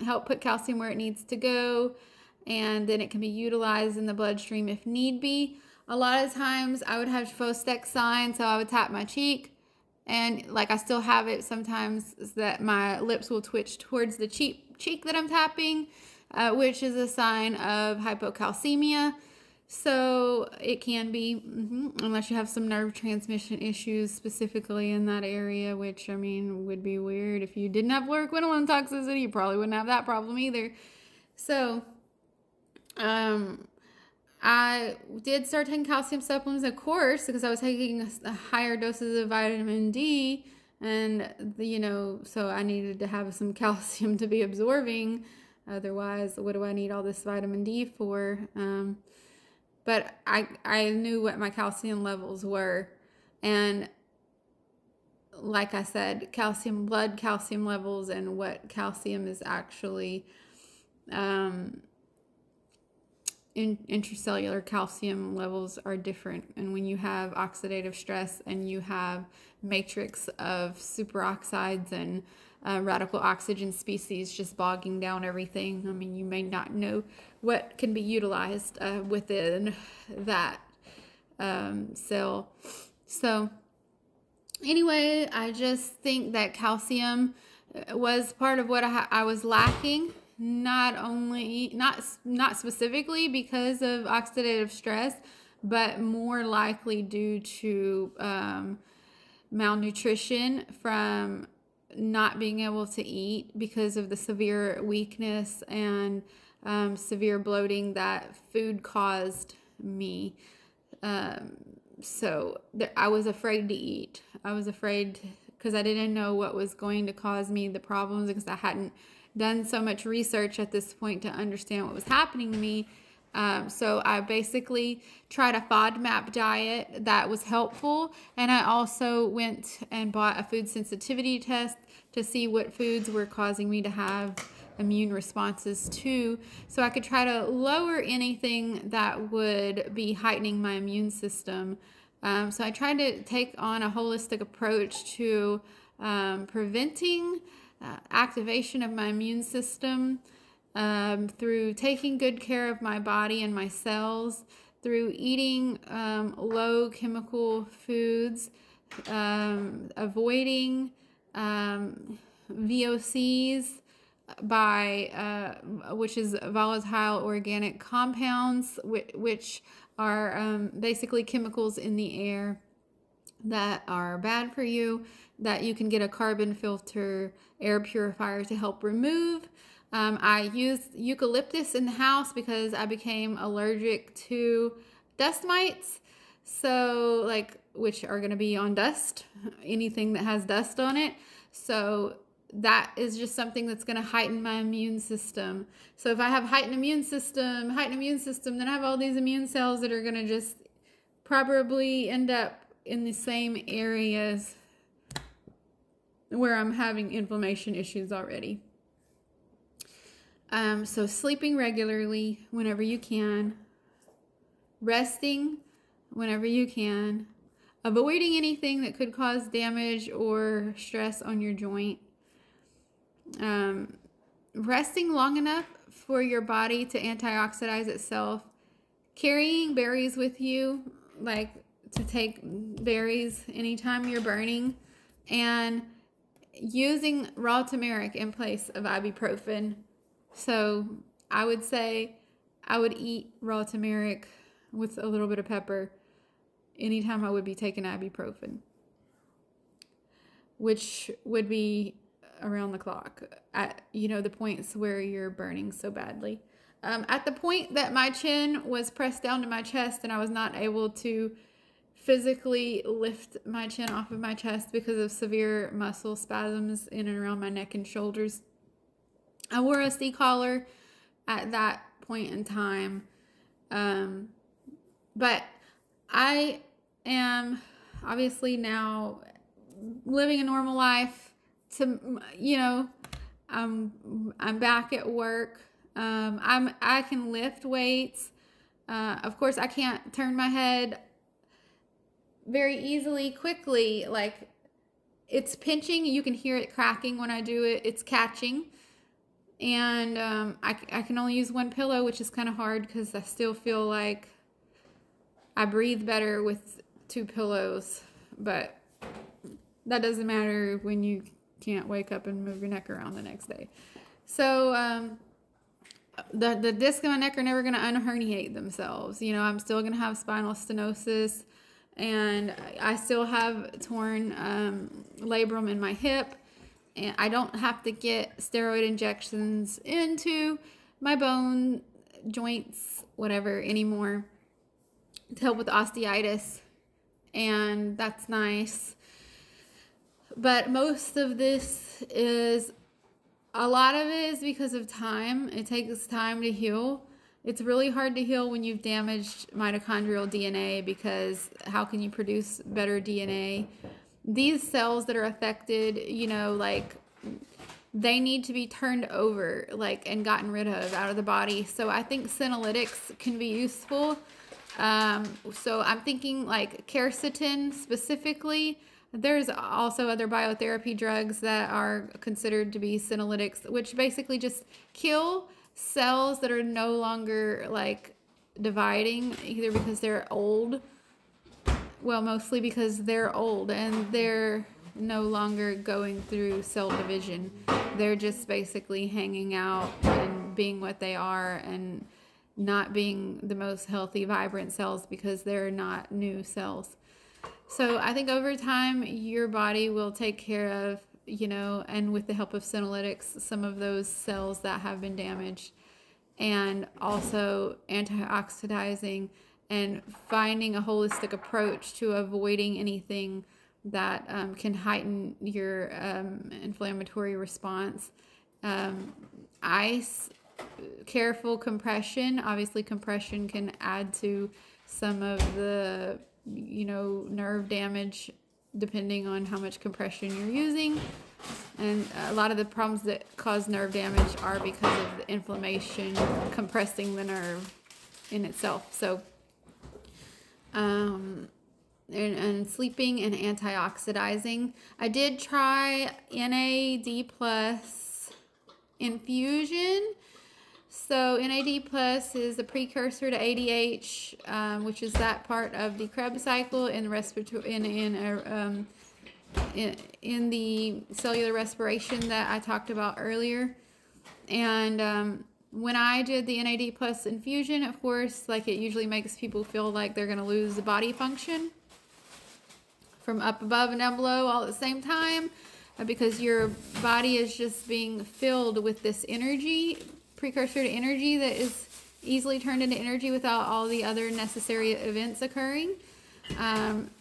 help put calcium where it needs to go, and then it can be utilized in the bloodstream if need be. A lot of times I would have Fostex sign, so I would tap my cheek, and like I still have it sometimes, is that my lips will twitch towards the cheek that I'm tapping, which is a sign of hypocalcemia. So it can be, unless you have some nerve transmission issues specifically in that area, which, I mean, would be weird. If you didn't have flouroquinolone toxicity, you probably wouldn't have that problem either. So I did start taking calcium supplements, of course, because I was taking higher doses of vitamin D, and, so I needed to have some calcium to be absorbing. Otherwise, what do I need all this vitamin D for? But I knew what my calcium levels were. And like I said, blood calcium levels and what calcium is actually, intracellular calcium levels are different. And when you have oxidative stress and you have matrix of superoxides and radical oxygen species just bogging down everything, I mean, you may not know what can be utilized within that cell. So anyway, I just think that calcium was part of what I was lacking, not specifically because of oxidative stress, but more likely due to malnutrition from not being able to eat because of the severe weakness and severe bloating that food caused me. So I was afraid to eat. I was afraid because I didn't know what was going to cause me the problems, because I hadn't done so much research at this point to understand what was happening to me. So I basically tried a FODMAP diet that was helpful, and I also went and bought a food sensitivity test to see what foods were causing me to have immune responses to, so I could try to lower anything that would be heightening my immune system. So I tried to take on a holistic approach to preventing activation of my immune system through taking good care of my body and my cells, through eating low chemical foods, avoiding VOCs, which is volatile organic compounds, which are basically chemicals in the air that are bad for you, that you can get a carbon filter air purifier to help remove. I used eucalyptus in the house because I became allergic to dust mites, so which are going to be on dust, anything that has dust on it. So that is just something that's going to heighten my immune system. So if I have heightened immune system, then I have all these immune cells that are going to just probably end up in the same areas where I'm having inflammation issues already. So sleeping regularly whenever you can, resting whenever you can, avoiding anything that could cause damage or stress on your joint, resting long enough for your body to antioxidize itself, carrying berries with you, to take berries anytime you're burning, and using raw turmeric in place of ibuprofen. So I would say I would eat raw turmeric with a little bit of pepper anytime I would be taking ibuprofen, which would be around the clock at, the points where you're burning so badly. At the point that my chin was pressed down to my chest and I was not able to physically lift my chin off of my chest because of severe muscle spasms in and around my neck and shoulders, I wore a C-collar at that point in time. But I am obviously now living a normal life. I'm back at work. I can lift weights. Of course, I can't turn my head very easily, quickly. It's pinching. You can hear it cracking when I do it. It's catching. And I can only use one pillow, which is kind of hard because I still feel like I breathe better with two pillows. But that doesn't matter when you can't wake up and move your neck around the next day. So the discs in my neck are never going to unherniate themselves. I'm still going to have spinal stenosis, and I still have torn labrum in my hip, and I don't have to get steroid injections into my bone, joints, whatever anymore to help with osteitis, and that's nice. But most of this a lot of it is because of time. It takes time to heal. It's really hard to heal when you've damaged mitochondrial DNA, because how can you produce better DNA? These cells that are affected, they need to be turned over, and gotten rid of out of the body. So I think senolytics can be useful. So I'm thinking quercetin specifically. There's also other biotherapy drugs that are considered to be senolytics, which basically just kill cells that are no longer dividing, either because they're old, mostly because they're old and they're no longer going through cell division. They're just basically hanging out and being what they are and not being the most healthy, vibrant cells because they're not new cells. So I think over time, your body will take care of, and with the help of senolytics, some of those cells that have been damaged, and also antioxidizing and finding a holistic approach to avoiding anything that can heighten your inflammatory response. Ice, careful compression. Obviously, compression can add to some of the nerve damage depending on how much compression you're using. And a lot of the problems that cause nerve damage are because of the inflammation compressing the nerve in itself. So, and sleeping and antioxidizing. I did try NAD plus infusion. So NAD plus is the precursor to ADH, which is that part of the Krebs cycle in in the cellular respiration that I talked about earlier. And when I did the NAD plus infusion, of course, like, it usually makes people feel like they're going to lose the body function from up above and down below all at the same time, because your body is just being filled with this energy, precursor to energy, that is easily turned into energy without all the other necessary events occurring.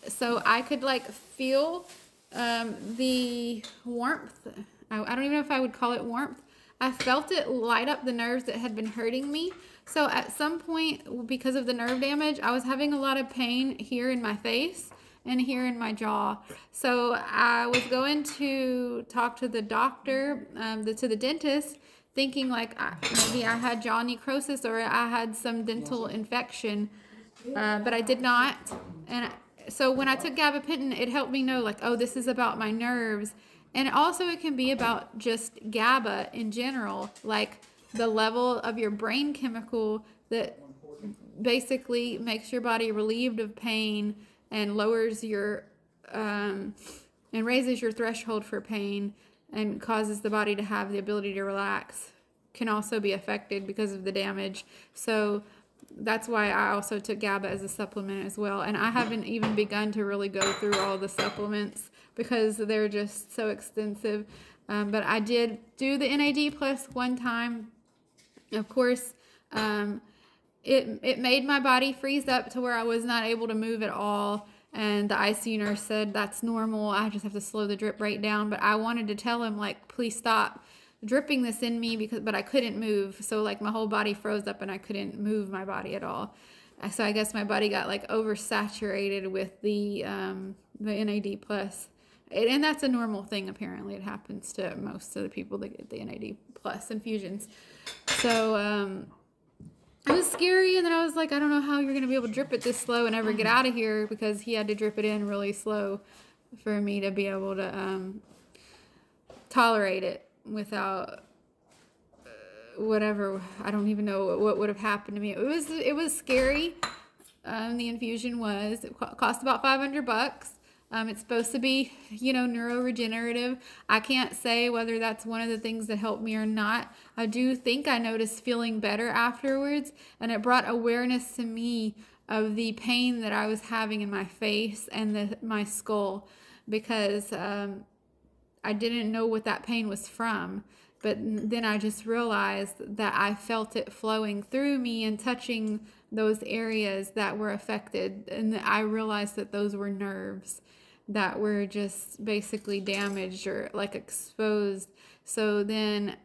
So I could like feel the warmth. I don't even know if I would call it warmth. I felt it light up the nerves that had been hurting me. So at some point, because of the nerve damage, I was having a lot of pain here in my face and here in my jaw. So I was going to talk to the doctor, to the dentist, thinking like maybe I had jaw necrosis or I had some dental infection, but I did not. And so when I took gabapentin, it helped me know, like, oh, this is about my nerves. And also it can be about just GABA in general, like the level of your brain chemical that basically makes your body relieved of pain and lowers your, and raises your threshold for pain and causes the body to have the ability to relax, can also be affected because of the damage. So that's why I also took GABA as a supplement as well. And I haven't even begun to really go through all the supplements because they're just so extensive. But I did do the NAD plus one time. Of course, it made my body freeze up to where I was not able to move at all. And the ICU nurse said, that's normal. I just have to slow the drip rate down. But I wanted to tell him, like, please stop dripping this in me, but I couldn't move. So like my whole body froze up and I couldn't move my body at all. So I guess my body got like oversaturated with the NAD plus. And that's a normal thing, apparently. It happens to most of the people that get the NAD plus infusions. So it was scary, and then I was like, I don't know how you're going to be able to drip it this slow and ever get out of here, because he had to drip it in really slow for me to be able to tolerate it without whatever. I don't even know what would have happened to me. It was scary. The infusion was, it cost about $500. It's supposed to be, neuroregenerative. I can't say whether that's one of the things that helped me or not. I do think I noticed feeling better afterwards, and it brought awareness to me of the pain that I was having in my face and my skull, because I didn't know what that pain was from. But then I just realized that I felt it flowing through me and touching those areas that were affected. And I realized that those were nerves that were just basically damaged or like exposed. So then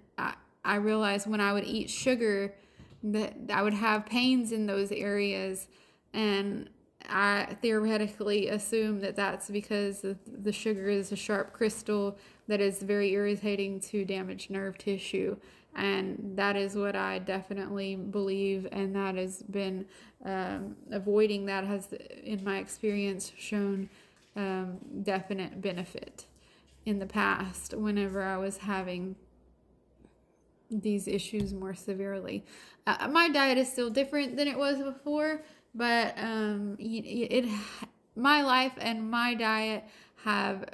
I realized when I would eat sugar that I would have pains in those areas. And I theoretically assume that that's because the sugar is a sharp crystal that is very irritating to damaged nerve tissue. And that is what I definitely believe, and that has been avoiding that has, in my experience, shown definite benefit in the past whenever I was having these issues more severely. My diet is still different than it was before, but my life and my diet have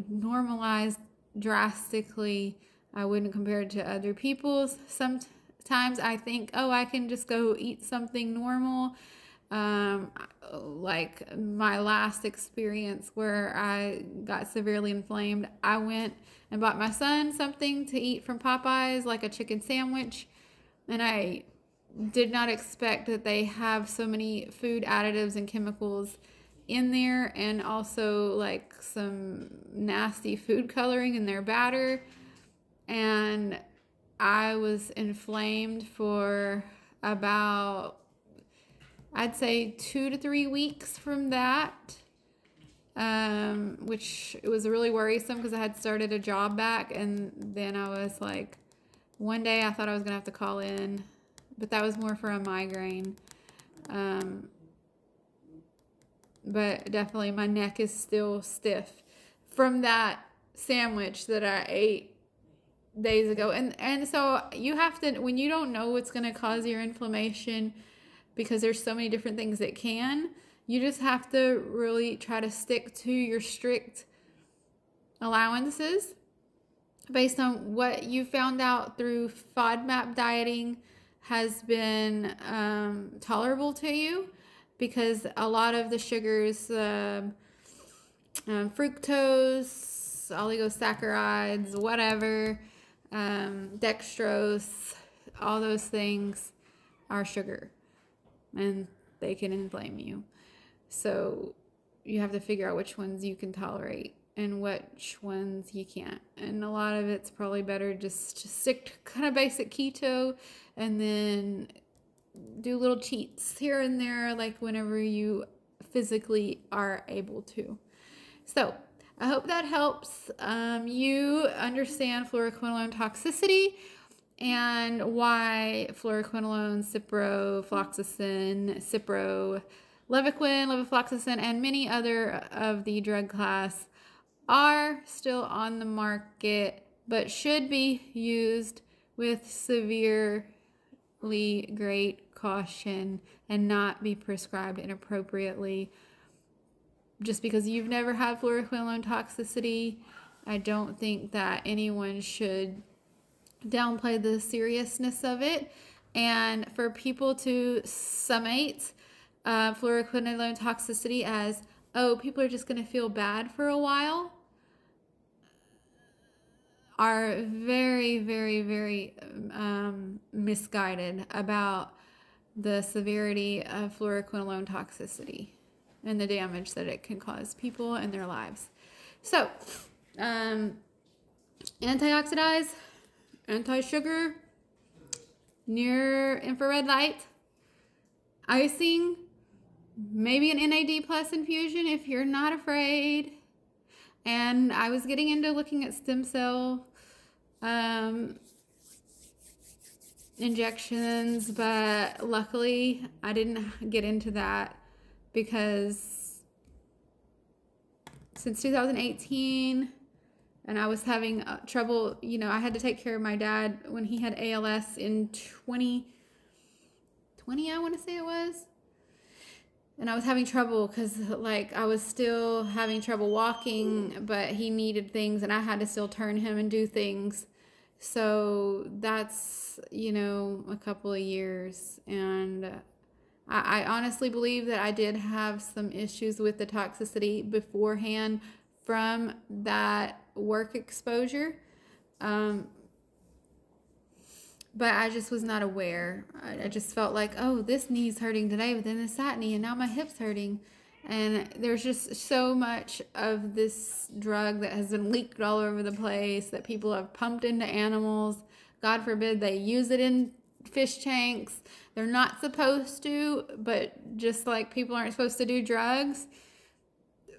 normalized drastically. I wouldn't compare it to other people's. Sometimes I think, oh, I can just go eat something normal. Like my last experience where I got severely inflamed, I went and bought my son something to eat from Popeyes, like a chicken sandwich, and I did not expect that they have so many food additives and chemicals in there, and also like some nasty food coloring in their batter. And I was inflamed for about, I'd say 2 to 3 weeks from that. which it was really worrisome because I had started a job back, and then I was like, one day I thought I was gonna have to call in, but that was more for a migraine. But definitely my neck is still stiff from that sandwich that I ate days ago. And so you have to, when you don't know what's going to cause your inflammation, because there's so many different things that can, you just have to really try to stick to your strict allowances based on what you found out through FODMAP dieting has been tolerable to you, because a lot of the sugars, fructose, oligosaccharides, whatever, dextrose, all those things are sugar, and they can inflame you. So you have to figure out which ones you can tolerate and which ones you can't. And a lot of it's probably better just to stick to kind of basic keto, and then do little cheats here and there, like whenever you physically are able to. So I hope that helps you understand fluoroquinolone toxicity and why fluoroquinolone, ciprofloxacin, levaquin, levofloxacin, and many other of the drug class are still on the market, but should be used with severely great caution and not be prescribed inappropriately. Just because you've never had fluoroquinolone toxicity, I don't think that anyone should downplay the seriousness of it. And for people to summate fluoroquinolone toxicity as, oh, people are just going to feel bad for a while, are very, very, very misguided about the severity of fluoroquinolone toxicity and the damage that it can cause people and their lives. So, antioxidize, anti-sugar, near infrared light, icing, maybe an NAD plus infusion if you're not afraid. And I was getting into looking at stem cell injections, but luckily I didn't get into that, because since 2018, and I was having trouble, you know, I had to take care of my dad when he had ALS in 2020, I want to say it was. And I was having trouble because, like, I was still having trouble walking, but he needed things, and I had to still turn him and do things. So that's, you know, a couple of years. And I honestly believe that I did have some issues with the toxicity beforehand from that work exposure. But I just was not aware. I just felt like, oh, this knee's hurting today, but then that knee, and now my hip's hurting. And there's just so much of this drug that has been leaked all over the place, that people have pumped into animals. God forbid they use it in fish tanks. They're not supposed to, but just like people aren't supposed to do drugs,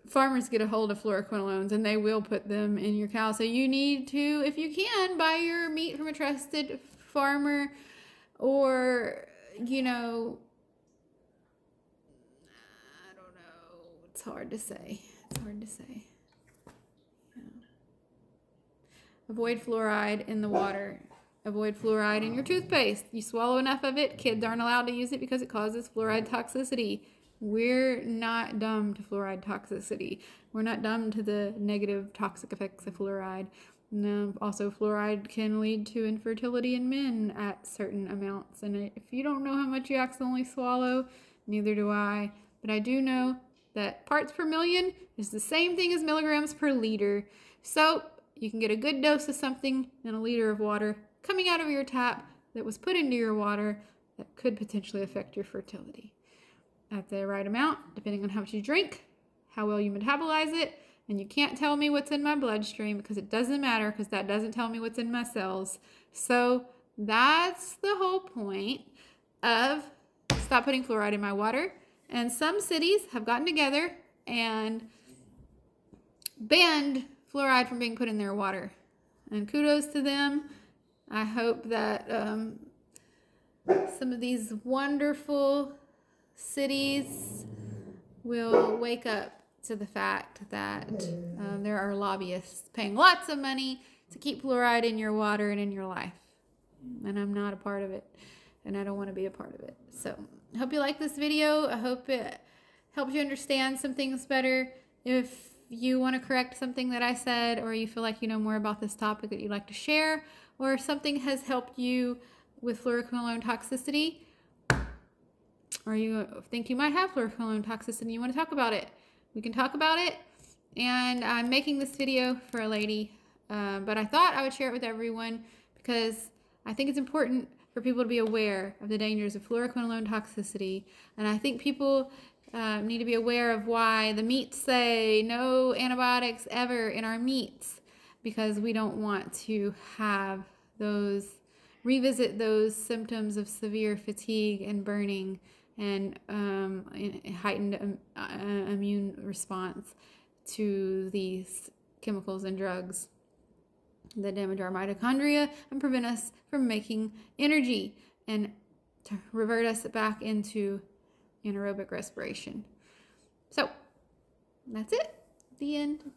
farmers get a hold of fluoroquinolones and they will put them in your cow. So you need to, if you can, buy your meat from a trusted farmer, or, you know, I don't know. It's hard to say. Yeah. Avoid fluoride in the water. Avoid fluoride in your toothpaste. You swallow enough of it, kids aren't allowed to use it because it causes fluoride toxicity. We're not dumb to fluoride toxicity. We're not dumb to the negative toxic effects of fluoride. No, also, fluoride can lead to infertility in men at certain amounts. And if you don't know how much you accidentally swallow, neither do I. But I do know that parts per million is the same thing as milligrams per liter. So you can get a good dose of something in a liter of water coming out of your tap that was put into your water that could potentially affect your fertility. At the right amount, depending on how much you drink, how well you metabolize it. And you can't tell me what's in my bloodstream, because it doesn't matter, because that doesn't tell me what's in my cells. So that's the whole point of stop putting fluoride in my water. And some cities have gotten together and banned fluoride from being put in their water. And kudos to them. I hope that some of these wonderful cities will wake up to the fact that there are lobbyists paying lots of money to keep fluoride in your water and in your life. And I'm not a part of it, and I don't want to be a part of it. So I hope you like this video. I hope it helps you understand some things better. If you want to correct something that I said, or you feel like you know more about this topic that you'd like to share, or something has helped you with flouroquinolone toxicity, or you think you might have flouroquinolone toxicity and you want to talk about it, we can talk about it. And I'm making this video for a lady, but I thought I would share it with everyone because I think it's important for people to be aware of the dangers of flouroquinolone toxicity. And I think people need to be aware of why the meats say no antibiotics ever in our meats, because we don't want to have revisit those symptoms of severe fatigue and burning and heightened immune response to these chemicals and drugs that damage our mitochondria and prevent us from making energy and to revert us back into anaerobic respiration. So that's it. The end.